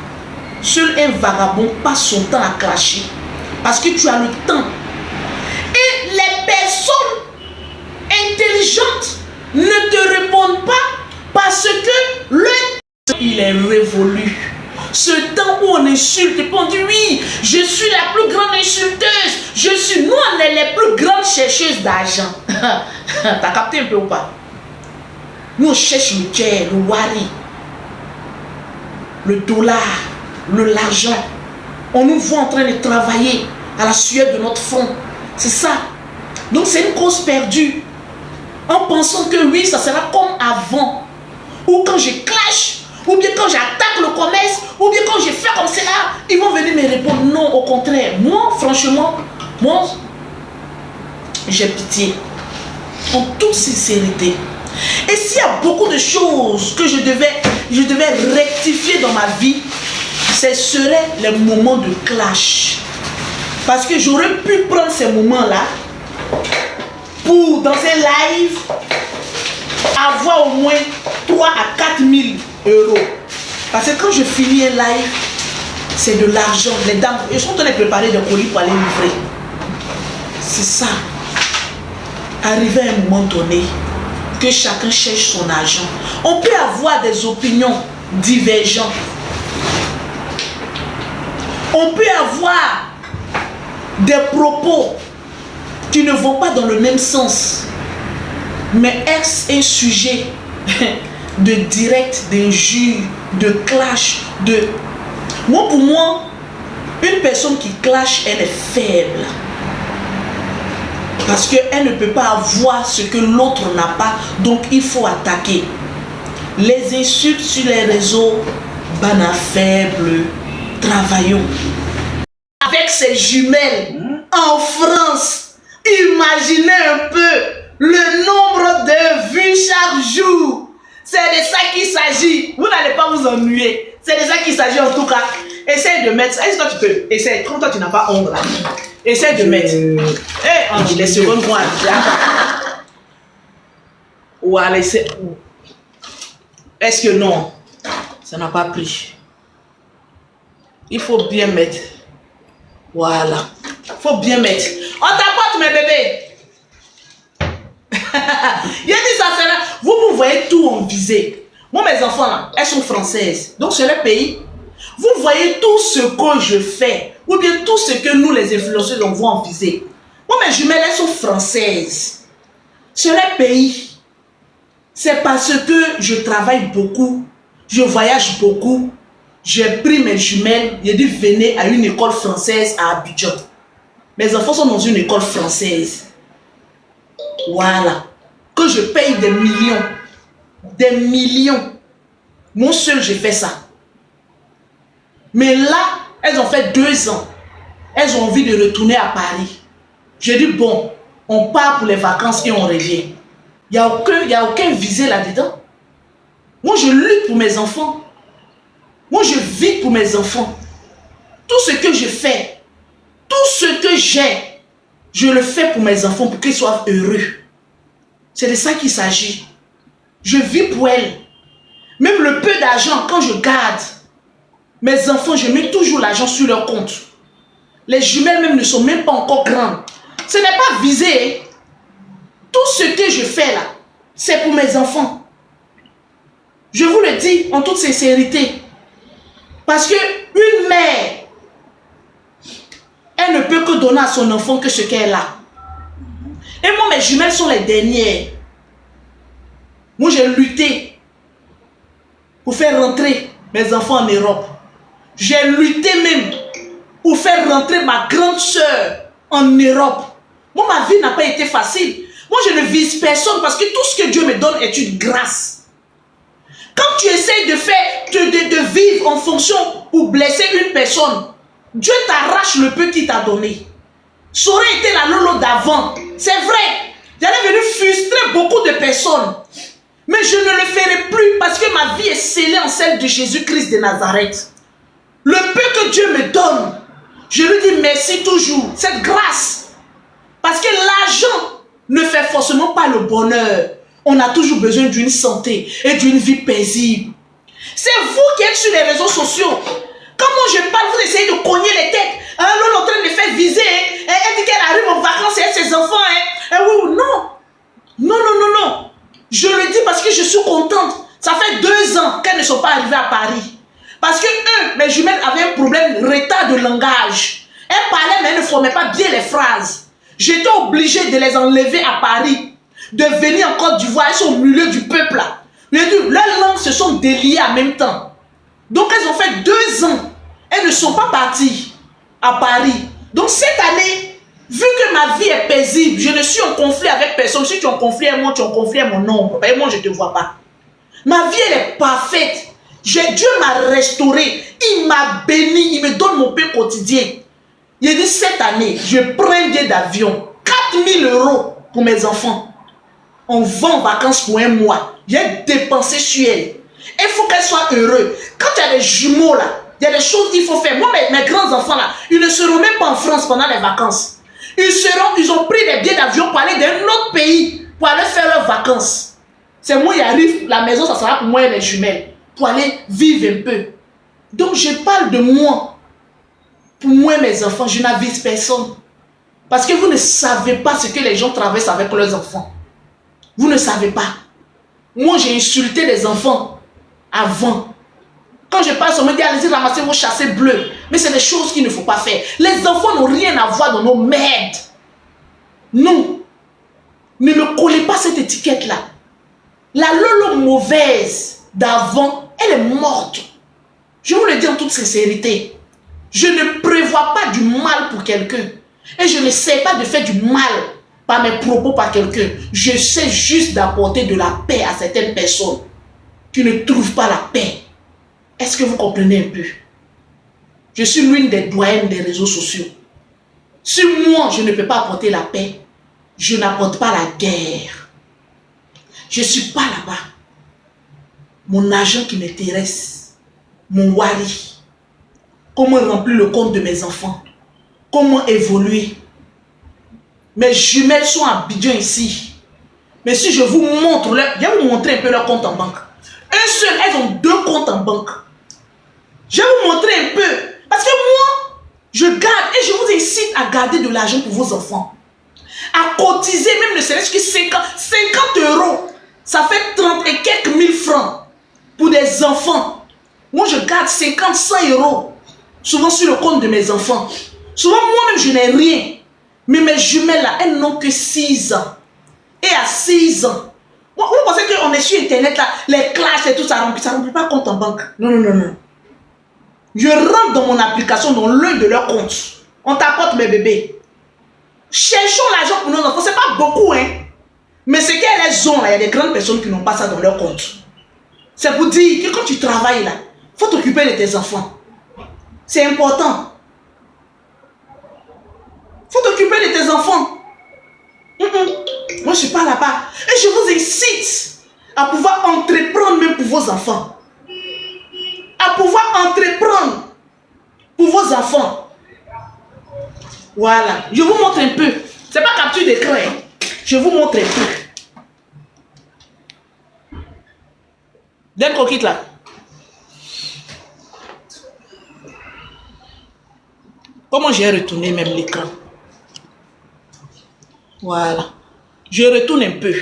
[SPEAKER 2] Seul un vagabond passe son temps à clasher. Parce que tu as le temps. Et les personnes intelligentes ne te répondent pas parce que le temps, il est révolu. Ce temps où on insulte et on dit oui, je suis la plus grande insulteuse. Nous, on est les plus grandes chercheuses d'argent. T'as capté un peu ou pas? Nous, on cherche le jet, le wari, le dollar, l'argent. On nous voit en train de travailler à la sueur de notre front. C'est ça. Donc c'est une cause perdue. En pensant que oui, ça sera comme avant. Ou quand je clash, ou bien quand j'attaque le commerce, ou bien quand je fais comme cela, ils vont venir me répondre non, au contraire. Moi, franchement, j'ai pitié. En toute sincérité. Et s'il y a beaucoup de choses que je devais rectifier dans ma vie, ce seraient les moments de clash. Parce que j'aurais pu prendre ces moments-là pour, dans un live, avoir au moins 3 à 4 000 euros. Parce que quand je finis un live, c'est de l'argent. Les dames, ils sont en train de préparer des colis pour aller livrer. C'est ça. Arriver à un moment donné, que chacun cherche son argent. On peut avoir des opinions divergentes. On peut avoir des propos qui ne vont pas dans le même sens. Mais est-ce un sujet de direct, d'injures, de clash, de... Moi, pour moi, une personne qui clash, elle est faible. Parce qu'elle ne peut pas avoir ce que l'autre n'a pas, donc il faut attaquer. Les insultes sur les réseaux, bana faible, travaillons. Avec ses jumelles en France, imaginez un peu le nombre de vues chaque jour. C'est de ça qu'il s'agit. Vous n'allez pas vous ennuyer. C'est de ça qu'il s'agit en tout cas. Essaye de mettre. Est-ce que toi tu peux? Essaye. Comme toi tu n'as pas honte là. Essaye de mettre. Eh, Angie, les secondes vont arriver. Voilà, est-ce que non? Ça n'a pas pris. Il faut bien mettre. Voilà. Il faut bien mettre. On t'apporte mes bébés. Il a dit ça, c'est là. Vous voyez tout en visée. Moi, mes enfants là, elles sont françaises. Donc, c'est le pays. Vous voyez tout ce que je fais. Ou bien tout ce que nous, les influenceurs, on voit en visée. Moi, mes jumelles, elles sont françaises. C'est le pays. C'est parce que je travaille beaucoup. Je voyage beaucoup. J'ai pris mes jumelles. J'ai dit, venez à une école française à Abidjan. Mes enfants sont dans une école française. Voilà. Que je paye des millions. Des millions. Moi seul, j'ai fait ça. Mais là, elles ont fait 2 ans. Elles ont envie de retourner à Paris. J'ai dit, bon, on part pour les vacances et on revient. Il n'y a aucun visé là-dedans. Moi, je lutte pour mes enfants. Moi, je vis pour mes enfants. Tout ce que je fais, tout ce que j'ai, je le fais pour mes enfants, pour qu'ils soient heureux. C'est de ça qu'il s'agit. Je vis pour elles. Même le peu d'argent, quand je garde, mes enfants, je mets toujours l'argent sur leur compte. Les jumelles même ne sont même pas encore grandes. Ce n'est pas visé. Tout ce que je fais là, c'est pour mes enfants. Je vous le dis en toute sincérité. Parce que une mère, elle ne peut que donner à son enfant que ce qu'elle a. Et moi, mes jumelles sont les dernières. Moi, j'ai lutté pour faire rentrer mes enfants en Europe. J'ai lutté même pour faire rentrer ma grande soeur en Europe. Moi, ma vie n'a pas été facile. Moi, je ne vise personne parce que tout ce que Dieu me donne est une grâce. Quand tu essaies de faire, de vivre en fonction pour blesser une personne, Dieu t'arrache le peu qu'il t'a donné. Ça aurait été la Lolo d'avant. C'est vrai. J'allais venir frustrer beaucoup de personnes. Mais je ne le ferai plus parce que ma vie est scellée en celle de Jésus-Christ de Nazareth. Le peu que Dieu me donne, je lui dis merci toujours. Cette grâce. Parce que l'argent ne fait forcément pas le bonheur. On a toujours besoin d'une santé et d'une vie paisible. C'est vous qui êtes sur les réseaux sociaux. Quand moi je parle, vous essayez de cogner les têtes. L'autre est en train de faire viser. Elle dit qu'elle arrive en vacances et elle ses enfants. Oui, non. Non. Je le dis parce que je suis contente. Ça fait 2 ans qu'elles ne sont pas arrivées à Paris. Parce que mes jumelles avaient un problème, retard de langage. Elles parlaient mais elles ne formaient pas bien les phrases. J'étais obligée de les enlever à Paris. De venir en Côte d'Ivoire, elles sont au milieu du peuple là. Leurs langues se sont déliées en même temps. Donc elles ont fait 2 ans. Elles ne sont pas parties à Paris. Donc cette année, vu que ma vie est paisible, je ne suis en conflit avec personne. Si tu es en conflit avec moi, tu es en conflit avec mon ombre. Et moi, je ne te vois pas. Ma vie, elle est parfaite. Dieu m'a restauré. Il m'a béni. Il me donne mon pain quotidien. Il a dit cette année, je prends un billet d'avion. 4 000 € pour mes enfants. On va en vacances pour 1 mois. J'ai dépensé sur elle. Il faut qu'elle soit heureuse. Quand il y a des jumeaux là, il y a des choses qu'il faut faire. Moi, mes grands enfants là, ils ne seront même pas en France pendant les vacances. Ils ont pris des billets d'avion pour aller dans un autre pays pour aller faire leurs vacances. C'est moi qui arrive, la maison, ça sera pour moi et les jumelles. Pour aller vivre un peu. Donc, je parle de moi. Pour moi et mes enfants, je n'avise personne. Parce que vous ne savez pas ce que les gens traversent avec leurs enfants. Vous ne savez pas. Moi, j'ai insulté les enfants avant. Quand je parle, on me dit, allez-y, ramassez vos chassés bleus. Mais c'est des choses qu'il ne faut pas faire. Les enfants n'ont rien à voir dans nos merdes. Non. Ne me collez pas cette étiquette-là. La Lolo mauvaise d'avant, elle est morte. Je vous le dis en toute sincérité. Je ne prévois pas du mal pour quelqu'un. Et je n'essaie pas de faire du mal par mes propos par quelqu'un. Je sais juste d'apporter de la paix à certaines personnes qui ne trouvent pas la paix. Est-ce que vous comprenez un peu? Je suis l'une des doyennes des réseaux sociaux. Si moi, je ne peux pas apporter la paix, je n'apporte pas la guerre. Je ne suis pas là-bas. Mon argent qui m'intéresse, mon wari, comment remplir le compte de mes enfants, comment évoluer. Mes jumelles sont à Abidjan ici. Mais si je vous montre, je vais vous montrer un peu leur compte en banque. Un seul, elles ont 2 comptes en banque. Je vais vous montrer un peu. Parce que moi, je garde et je vous incite à garder de l'argent pour vos enfants. À cotiser, même ne serait-ce que 50 €. Ça fait 30 et quelques mille francs pour des enfants. Moi, je garde 50, 100 €. Souvent sur le compte de mes enfants. Souvent, moi-même, je n'ai rien. Mais mes jumelles, là, elles n'ont que 6 ans. Et à 6 ans, vous pensez qu'on est sur Internet, là, les clashs et tout, ça ne remplit pas compte en banque. Non, non, non, non. Je rentre dans mon application, dans l'un de leurs comptes. On t'apporte mes bébés. Cherchons l'argent pour nos enfants. Ce n'est pas beaucoup, hein. Mais ce qu'elles ont, là, il y a des grandes personnes qui n'ont pas ça dans leur compte. C'est pour dire que quand tu travailles, là, il faut t'occuper de tes enfants. C'est important. Il faut t'occuper de tes enfants. Moi, je ne suis pas là-bas. Et je vous incite à pouvoir entreprendre même pour vos enfants. À pouvoir entreprendre pour vos enfants. Voilà. Je vous montre un peu. Ce n'est pas capture d'écran. Je vous montre un peu. Donne coquille là. Comment j'ai retourné même l'écran? Voilà. Je retourne un peu.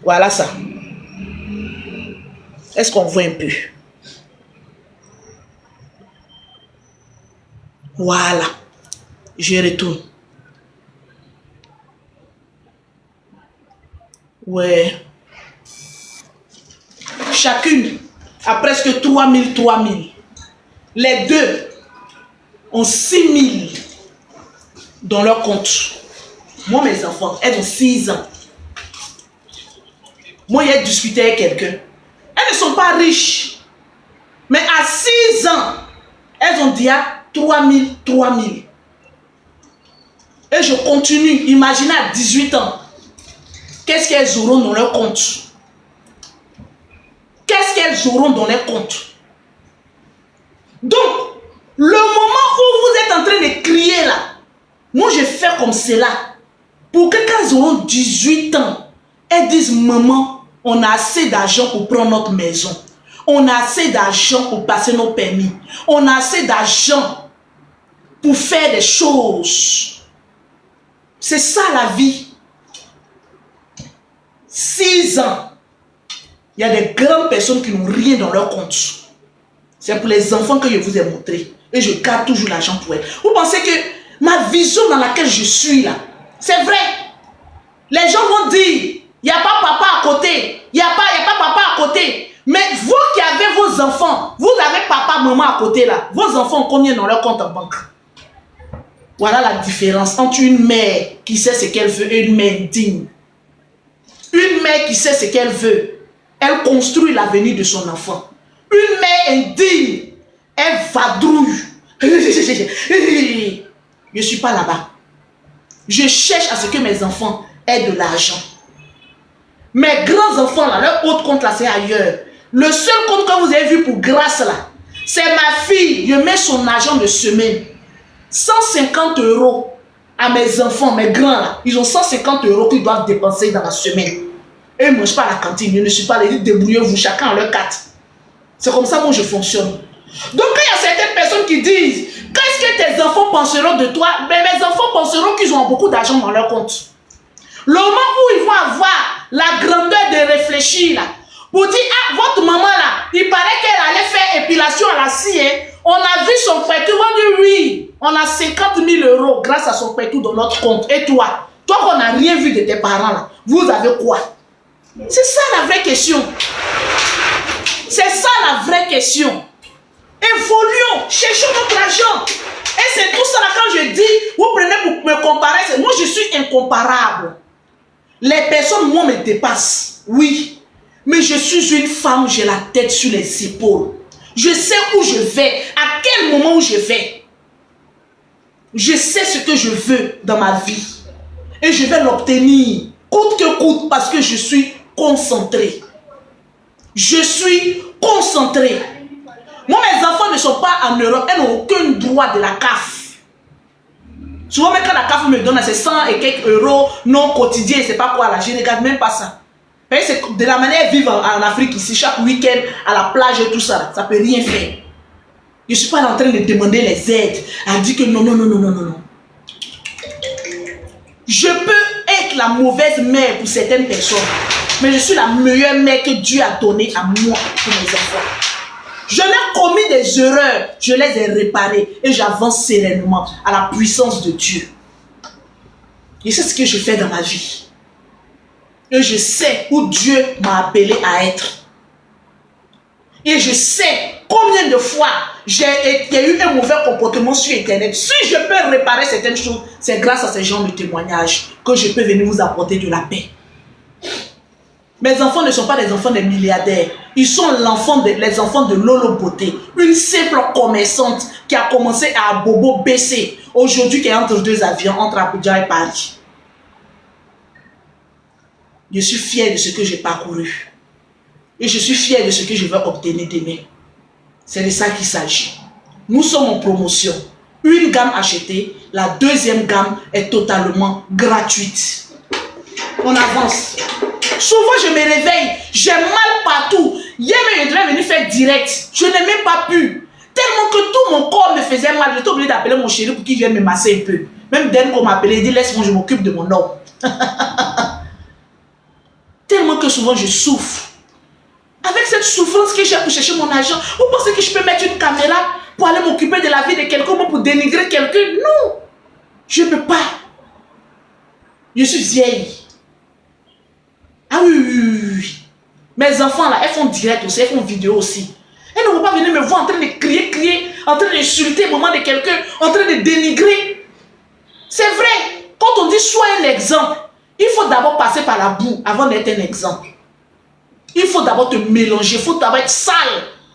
[SPEAKER 2] Voilà ça. Est-ce qu'on voit un peu? Voilà. Je retourne. Ouais. Chacune a presque 3000. Les deux ont 6000 dans leur compte. Moi, mes enfants, elles ont 6 ans. Moi, j'ai discuté avec quelqu'un. Elles ne sont pas riches. Mais à 6 ans, elles ont déjà 3000. Et je continue. Imaginez à 18 ans. Qu'est-ce qu'elles auront dans leur compte? Qu'est-ce qu'elles auront dans leur compte? Donc, le moment où vous êtes en train de crier là, moi je fais comme cela. Pour que quand elles auront 18 ans, elles disent, maman, on a assez d'argent pour prendre notre maison. On a assez d'argent pour passer nos permis. On a assez d'argent pour faire des choses. C'est ça la vie. 6 ans. Il y a des grandes personnes qui n'ont rien dans leur compte. C'est pour les enfants que je vous ai montré. Et je garde toujours l'argent pour elles. Vous pensez que ma vision dans laquelle je suis là, c'est vrai. Les gens vont dire, il n'y a pas papa à côté. Il n'y a pas papa à côté. Mais vous qui avez vos enfants, vous avez papa, maman à côté là. Vos enfants ont combien dans leur compte en banque? Voilà la différence entre une mère qui sait ce qu'elle veut et une mère digne. Une mère qui sait ce qu'elle veut, elle construit l'avenir de son enfant. Une mère indigne, elle vadrouille. Je ne suis pas là-bas. Je cherche à ce que mes enfants aient de l'argent. Mes grands enfants, là, leur autre compte là, c'est ailleurs. Le seul compte que vous avez vu pour grâce là, c'est ma fille. Je mets son argent de semaine. 150 € à mes enfants, mes grands là. Ils ont 150 € qu'ils doivent dépenser dans la semaine. Et ils ne mangent pas à la cantine. Je ne suis pas là. Ils débrouillez-vous chacun en leur carte. C'est comme ça que moi je fonctionne. Donc quand il y a certaines personnes qui disent, qu'est-ce que tes enfants penseront de toi? Mais mes enfants penseront qu'ils ont beaucoup d'argent dans leur compte. Le moment où ils vont avoir la grandeur de réfléchir là, pour dire, ah, votre maman là, il paraît qu'elle allait faire épilation à la scie, hein? On a vu son pétou, on dit oui, on a 50 000 € grâce à son pétou dans notre compte. Et toi, Toi qu'on n'a rien vu de tes parents là, vous avez quoi? C'est ça la vraie question. C'est ça la vraie question. Évoluons, cherchons notre argent. Et c'est tout ça là, quand je dis, vous prenez pour me comparer, moi je suis incomparable. Les personnes, moi, me dépassent. Oui. Mais je suis une femme, j'ai la tête sur les épaules. Je sais où je vais, à quel moment où je vais. Je sais ce que je veux dans ma vie. Et je vais l'obtenir, coûte que coûte, parce que je suis concentré. Je suis concentré. Moi, mes enfants ne sont pas en Europe, elles n'ont aucun droit de la CAF. Souvent, même quand la CAF me donne, c'est 100 et quelques euros non quotidiens, c'est pas quoi là, je ne regarde même pas ça. C'est de la manière de vivre en Afrique ici, chaque week-end, à la plage et tout ça, ça peut rien faire. Je ne suis pas en train de demander les aides. Elle dit que non, non, non, non, non, non, non. Je peux être la mauvaise mère pour certaines personnes, mais je suis la meilleure mère que Dieu a donnée à moi pour mes enfants. Je n'ai commis des erreurs, je les ai réparées et j'avance sereinement à la puissance de Dieu. Et c'est ce que je fais dans ma vie. Et je sais où Dieu m'a appelé à être. Et je sais combien de fois j'ai eu un mauvais comportement sur Internet. Si je peux réparer certaines choses, c'est grâce à ces genres de témoignages que je peux venir vous apporter de la paix. Mes enfants ne sont pas des enfants des milliardaires. Ils sont les enfants de Lolo Beauté. Une simple commerçante qui a commencé à Bobo BC. Aujourd'hui qui est entre deux avions, entre Abuja et Paris. Je suis fier de ce que j'ai parcouru. Et je suis fier de ce que je vais obtenir demain. C'est de ça qu'il s'agit. Nous sommes en promotion. Une gamme achetée, la deuxième gamme est totalement gratuite. On avance. Souvent je me réveille, j'ai mal partout. Hier même je devais venir faire direct. Je n'ai même pas pu. Tellement que tout mon corps me faisait mal. J'étais obligé d'appeler mon chéri pour qu'il vienne me masser un peu. Même dès qu'on m'a appelé, il dit laisse-moi, je m'occupe de mon homme. Tellement que souvent je souffre. Avec cette souffrance que j'ai pour chercher mon argent, vous pensez que je peux mettre une caméra pour aller m'occuper de la vie de quelqu'un ou pour dénigrer quelqu'un? Non. Je ne peux pas. Je suis vieille. Ah oui, oui, oui, oui. Mes enfants là, elles font direct aussi, elles font vidéo aussi. Elles ne vont pas venir me voir en train de crier, en train d'insulter au moment de quelqu'un, en train de dénigrer. C'est vrai. Quand on dit sois un exemple, il faut d'abord passer par la boue avant d'être un exemple. Il faut d'abord te mélanger, il faut d'abord être sale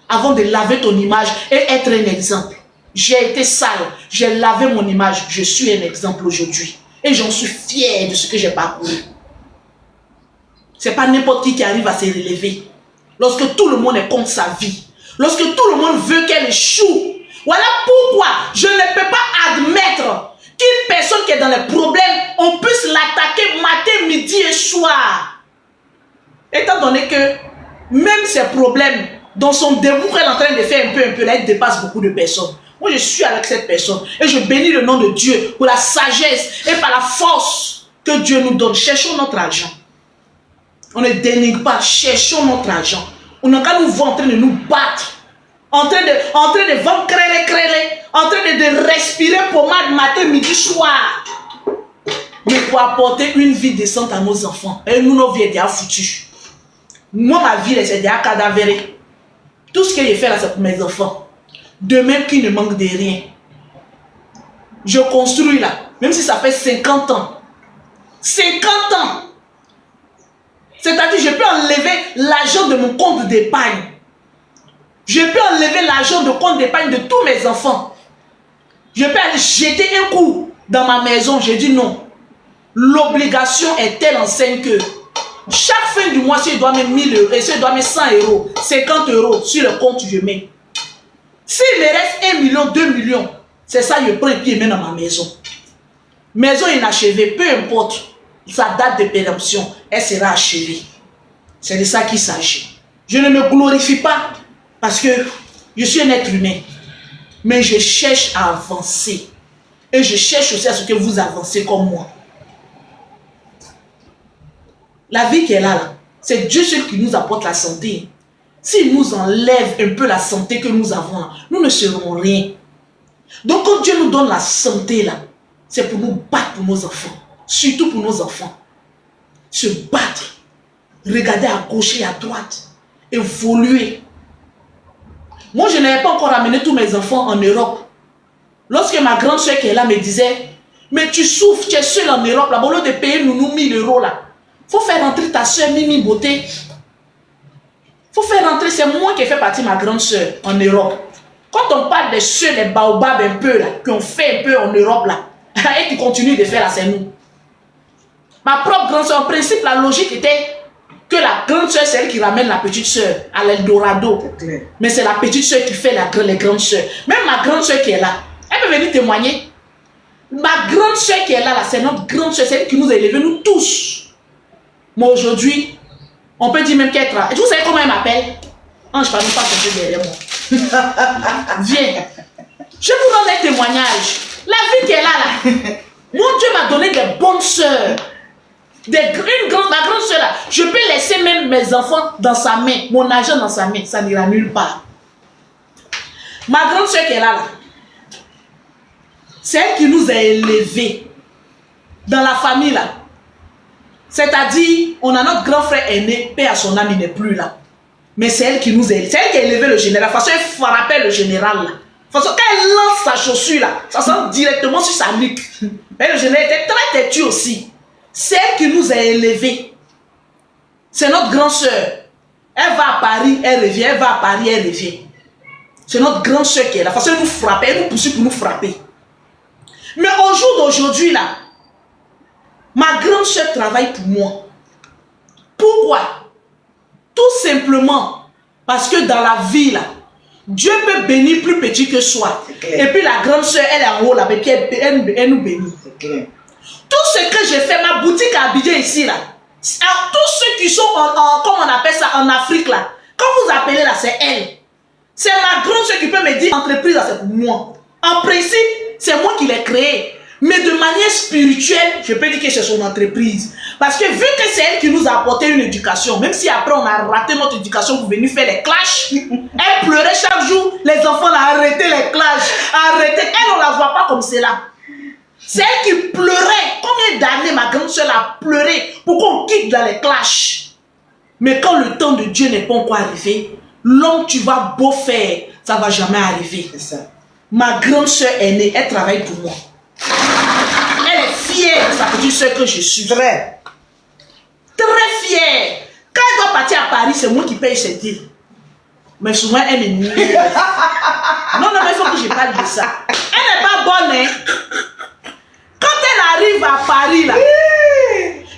[SPEAKER 2] avant de laver ton image et être un exemple. J'ai été sale, j'ai lavé mon image, je suis un exemple aujourd'hui. Et j'en suis fier de ce que j'ai parcouru. C'est pas n'importe qui arrive à se relever. Lorsque tout le monde est contre sa vie. Lorsque tout le monde veut qu'elle échoue. Voilà pourquoi je ne peux pas admettre qu'une personne qui est dans les problèmes, on puisse l'attaquer matin, midi et soir. Étant donné que même ces problèmes, dans son dévou qu'elle est en train de faire un peu là, elle dépasse beaucoup de personnes. Moi, je suis avec cette personne et je bénis le nom de Dieu pour la sagesse et par la force que Dieu nous donne. Cherchons notre argent. On ne dénigre pas, cherchons notre argent. On n'a qu'à nous voir en train de nous battre, en train de vendre crélé, en train de respirer pommade matin, midi, soir. Mais pour apporter une vie décente à nos enfants. Et nous, nos vies étaient foutues. Moi, ma vie, c'est déjà cadavéré. Tout ce que j'ai fait là, c'est pour mes enfants. Demain, qu'ils ne manquent de rien. Je construis là, même si ça fait 50 ans. 50 ans. C'est-à-dire, je peux enlever l'argent de mon compte d'épargne. Je peux enlever l'argent de compte d'épargne de tous mes enfants. Je peux aller jeter un coup dans ma maison. J'ai dit non. L'obligation est telle enseigne que chaque fin du mois, si je dois mettre 1000 euros, et si je dois mettre 100 euros, 50 euros sur le compte, je mets. S'il me reste 1 million, 2 millions, c'est ça, je prends et puis je mets dans ma maison. Maison inachevée, peu importe sa date de péremption, elle sera achevée. C'est de ça qu'il s'agit. Je ne me glorifie pas parce que je suis un être humain. Mais je cherche à avancer. Et je cherche aussi à ce que vous avancez comme moi. La vie qui est là, c'est Dieu seul qui nous apporte la santé. S'il nous enlève un peu la santé que nous avons, nous ne serons rien. Donc quand Dieu nous donne la santé là, c'est pour nous battre pour nos enfants. surtout pour nos enfants. Se battre, regarder à gauche et à droite, évoluer. Moi, je n'avais pas encore amené tous mes enfants en Europe. Lorsque ma grande soeur qui est là me disait, mais tu souffres, tu es seule en Europe, là, au lieu de payer nous 1000 € là. Il faut faire rentrer ta soeur Mimi Beauté. Il faut faire rentrer, c'est moi qui ai fait partie de ma grande soeur en Europe. Quand on parle des soeurs, des baobabs un peu là, qu'on fait un peu en Europe là, et qui continuent de faire là, c'est nous. Ma propre grande soeur, en principe, la logique était que la grande soeur, c'est elle qui ramène la petite soeur à l'Eldorado. Mais c'est la petite soeur qui fait les grandes soeurs. Même ma grande soeur qui est là, elle peut venir témoigner. Ma grande soeur qui est là, c'est notre grande soeur, c'est elle qui nous a élevés, nous tous. Mais aujourd'hui, on peut dire même qu'elle travaille. Vous savez comment elle m'appelle? Ange, je ne parle pas chercher derrière moi. Viens. Je vous donne un témoignage. La vie qui est là, mon Dieu m'a donné des bonnes soeurs. Ma grande soeur là, je peux laisser même mes enfants dans sa main, mon argent dans sa main, ça n'ira nulle part. Ma grande soeur qui est là, c'est elle qui nous a élevés dans la famille là. C'est-à-dire, on a notre grand frère aîné, paix à son âme, il n'est plus là. Mais c'est elle qui nous a élevés. C'est elle qui a élevé le général. De toute façon, elle frappait le général là. De toute façon, quand elle lance sa chaussure là, ça sent directement sur sa nuque. Mais le général était très têtu aussi. C'est elle qui nous a élevés. C'est notre grande soeur. Elle va à Paris, elle revient. Elle va à Paris, elle revient. C'est notre grande soeur qui est là. De toute façon, elle nous frappait, elle nous poussait pour nous frapper. Mais au jour d'aujourd'hui là, ma grande soeur travaille pour moi. Pourquoi? Tout simplement parce que dans la vie là, Dieu peut bénir plus petit que soi. Et puis la grande soeur, elle est en haut là, et puis elle nous bénit. Tout ce que j'ai fait, ma boutique à Abidjan ici là, alors, tous ceux qui sont comme on appelle ça en Afrique là, quand vous appelez là, c'est elle. C'est ma grande soeur qui peut me dire, entreprise là, c'est pour moi. En principe, c'est moi qui l'ai créée. Mais de manière spirituelle, je peux dire que c'est son entreprise. Parce que vu que c'est elle qui nous a apporté une éducation, même si après on a raté notre éducation pour venir faire les clashs, elle pleurait chaque jour, les enfants l'ont arrêté les clashs, arrêté. Elle, on ne la voit pas comme cela. C'est elle qui pleurait. Combien d'années ma grande soeur a pleuré pour qu'on quitte dans les clashs? Mais quand le temps de Dieu n'est pas encore arrivé, l'homme tu vas beau faire, ça ne va jamais arriver. Ça. Ma grande soeur aînée, elle travaille pour moi. Elle est fière de sa petite soeur que je suis. Très fière. Quand elle doit partir à Paris, c'est moi qui paye ses deals. Mais souvent, elle est nulle. Non, mais il faut que je parle de ça. Elle n'est pas bonne, hein. Quand elle arrive à Paris, là,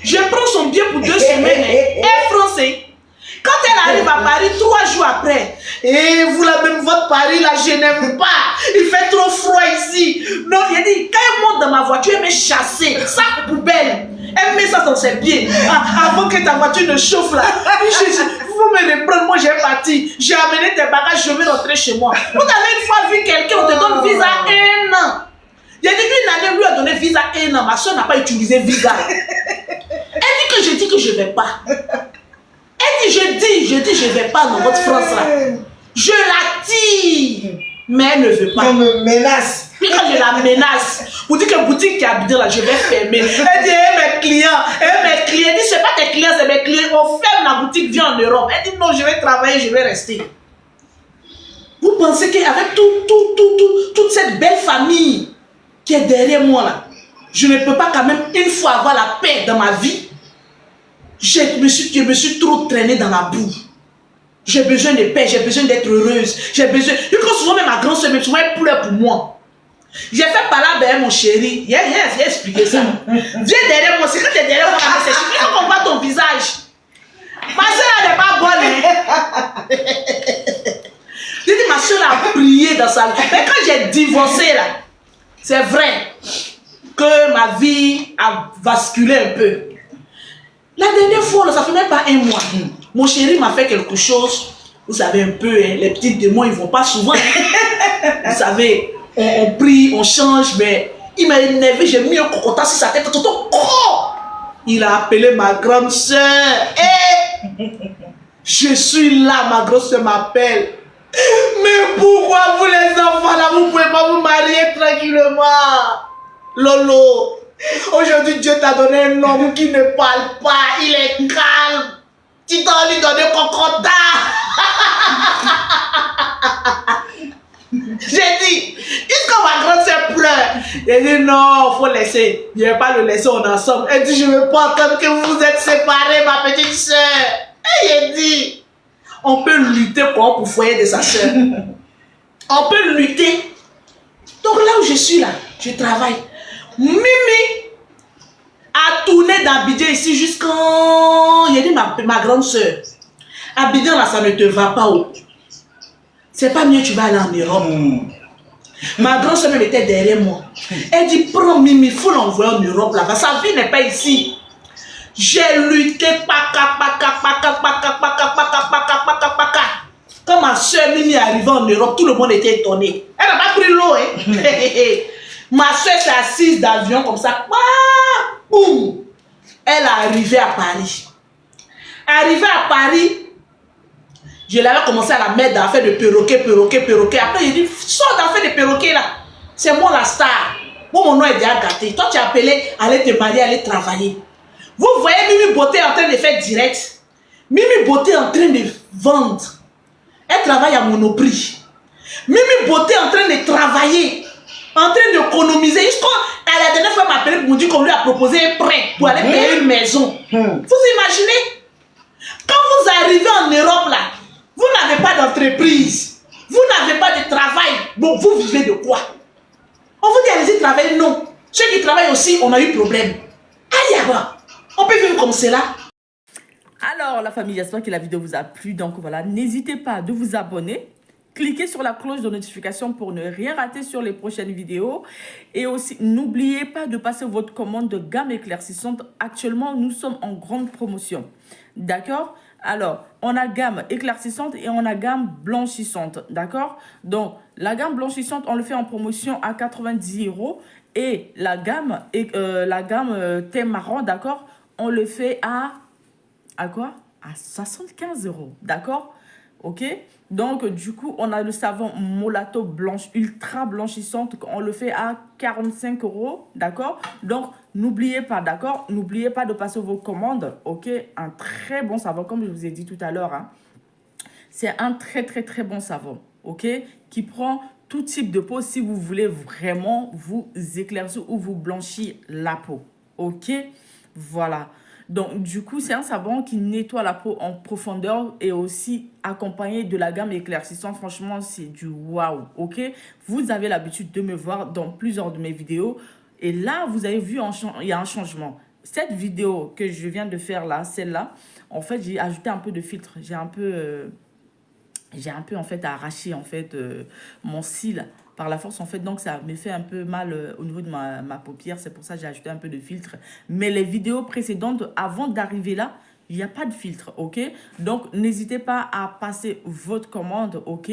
[SPEAKER 2] je prends son billet pour 2 semaines, hein. Air France. Quand elle arrive à Paris, 3 jours après, et vous la même votre Paris là, je n'aime pas. Il fait trop froid ici. Non, il dit, quand elle monte dans ma voiture, elle me chasser. Sac poubelle. Elle met ça dans ses pieds. Avant que ta voiture ne chauffe là. Vous me reprendre, moi j'ai parti. J'ai amené tes bagages, je vais rentrer chez moi. Vous avez une fois vu quelqu'un, on te donne visa 1 an. Il a dit qu'une année, lui a donné visa 1 an. Ma soeur n'a pas utilisé visa. Elle dit que je dis que je ne vais pas. Elle dit, je dis, je ne vais pas dans votre France là. Je la tire. Mais elle ne veut pas. Elle me menace. Puis quand je la menace, vous dites que boutique qui habite là, je vais fermer. Elle dit, mes clients. Elle dit, ce n'est pas tes clients, c'est mes clients. On ferme la boutique, viens en Europe. Elle dit, non, je vais travailler, je vais rester. Vous pensez qu'avec toute cette belle famille qui est derrière moi là, je ne peux pas quand même une fois avoir la paix dans ma vie? Je me suis trop traînée dans la boue. J'ai besoin de paix, j'ai besoin d'être heureuse. J'ai besoin. Et quand souvent même ma grande soeur, souvent elle pleure pour moi. J'ai fait parler avec mon chéri. J'ai expliqué ça. Viens derrière moi. C'est quand tu es derrière moi, c'est chiant. Il faut qu'on voit ton visage. Ma soeur n'est pas bonne. Hein? J'ai dit, ma soeur a prié dans sa vie. Mais quand j'ai divorcé là, c'est vrai que ma vie a basculé un peu. La dernière fois, là, ça fait même pas 1 mois. Mon chéri m'a fait quelque chose. Vous savez un peu, hein, les petits démons, ils ne vont pas souvent. Vous savez, on prie, on change, mais il m'a énervé, j'ai mis un cocotin sur sa tête. Il a appelé ma grande soeur. Je suis là, ma grande soeur m'appelle. Mais pourquoi vous les enfants là, vous ne pouvez pas vous marier tranquillement? Lolo, Aujourd'hui, Dieu t'a donné un homme qui ne parle pas, il est calme. Tu dois lui donner cocotta. J'ai dit, est-ce que ma grande soeur pleure? Elle dit non, faut laisser. Je ne vais pas le laisser, on est ensemble. Elle dit, je ne veux pas entendre que vous vous êtes séparés, ma petite soeur. Et j'ai dit, on peut lutter pour foyer de sa soeur. On peut lutter. Donc là où je suis là, je travaille. Mimi a tourné d'Abidjan ici jusqu'en... Il a dit ma grande soeur. Abidjan là, ça ne te va pas où? C'est pas mieux, tu vas aller en Europe. Ma grande soeur même était derrière moi. Elle dit, prends Mimi, il faut l'envoyer en Europe là-bas. Sa vie n'est pas ici. J'ai lutté, Quand ma soeur Mimi est arrivée en Europe, tout le monde était étonné. Elle n'a pas pris l'eau, hein. Ma soeur s'est assise d'avion comme ça. Boum. Elle est arrivée à Paris. Arrivée à Paris, je l'avais commencé à la mettre dans l'affaire de perroquet. Après, il dit, sors dans l'affaire de perroquet là. C'est moi la star. Moi, mon nom est déjà gâté. Toi, tu es appelé à aller te marier, à aller travailler. Vous voyez Mimi Beauté en train de faire direct. Mimi Beauté en train de vendre. Elle travaille à Monoprix. Mimi Beauté en train de travailler. En train d'économiser. À la dernière fois, elle m'a appelé pour me dire qu'on lui a proposé un prêt pour aller payer une maison. Vous imaginez? Quand vous arrivez en Europe là, vous n'avez pas d'entreprise. Vous n'avez pas de travail. Bon, vous vivez de quoi? On vous dit allez-y travailler? Non. Ceux qui travaillent aussi, on a eu problème. Aïe, on peut vivre comme cela.
[SPEAKER 1] Alors, la famille, j'espère que la vidéo vous a plu. Donc, voilà, n'hésitez pas à vous abonner. Cliquez sur la cloche de notification pour ne rien rater sur les prochaines vidéos. Et aussi, n'oubliez pas de passer votre commande de gamme éclaircissante. Actuellement, nous sommes en grande promotion. D'accord? Alors, on a gamme éclaircissante et on a gamme blanchissante. D'accord? Donc, la gamme blanchissante, on le fait en promotion à 90 €. Et la gamme thé marron, d'accord? On le fait à quoi? À 75 €. D'accord? Ok? Donc, du coup, on a le savon Molato blanche, ultra blanchissante. On le fait à 45 €. D'accord? Donc, n'oubliez pas, d'accord? N'oubliez pas de passer vos commandes. Ok? Un très bon savon, comme je vous ai dit tout à l'heure. Hein. C'est un très, très, très bon savon. Ok? Qui prend tout type de peau si vous voulez vraiment vous éclaircir ou vous blanchir la peau. Ok? Voilà. Donc, du coup, c'est un savon qui nettoie la peau en profondeur et aussi accompagné de la gamme éclaircissante. Franchement, c'est du waouh, ok? Vous avez l'habitude de me voir dans plusieurs de mes vidéos. Et là, vous avez vu, il y a un changement. Cette vidéo que je viens de faire là, celle-là, en fait, j'ai ajouté un peu de filtre. J'ai un peu en fait arraché en fait mon cil par la force en fait, donc ça me fait un peu mal au niveau de ma paupière. C'est pour ça que j'ai ajouté un peu de filtre. Mais les vidéos précédentes, avant d'arriver là, il n'y a pas de filtre, ok? Donc n'hésitez pas à passer votre commande, ok?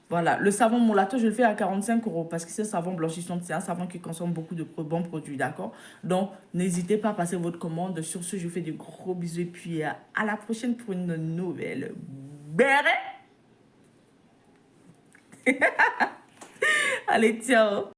[SPEAKER 1] Voilà, le savon Molato, je le fais à 45 € parce que c'est un savon blanchissant, c'est un savon qui consomme beaucoup de bons produits, d'accord? Donc, n'hésitez pas à passer votre commande. Sur ce, je vous fais de gros bisous et puis à la prochaine pour une nouvelle béret. Allez, ciao.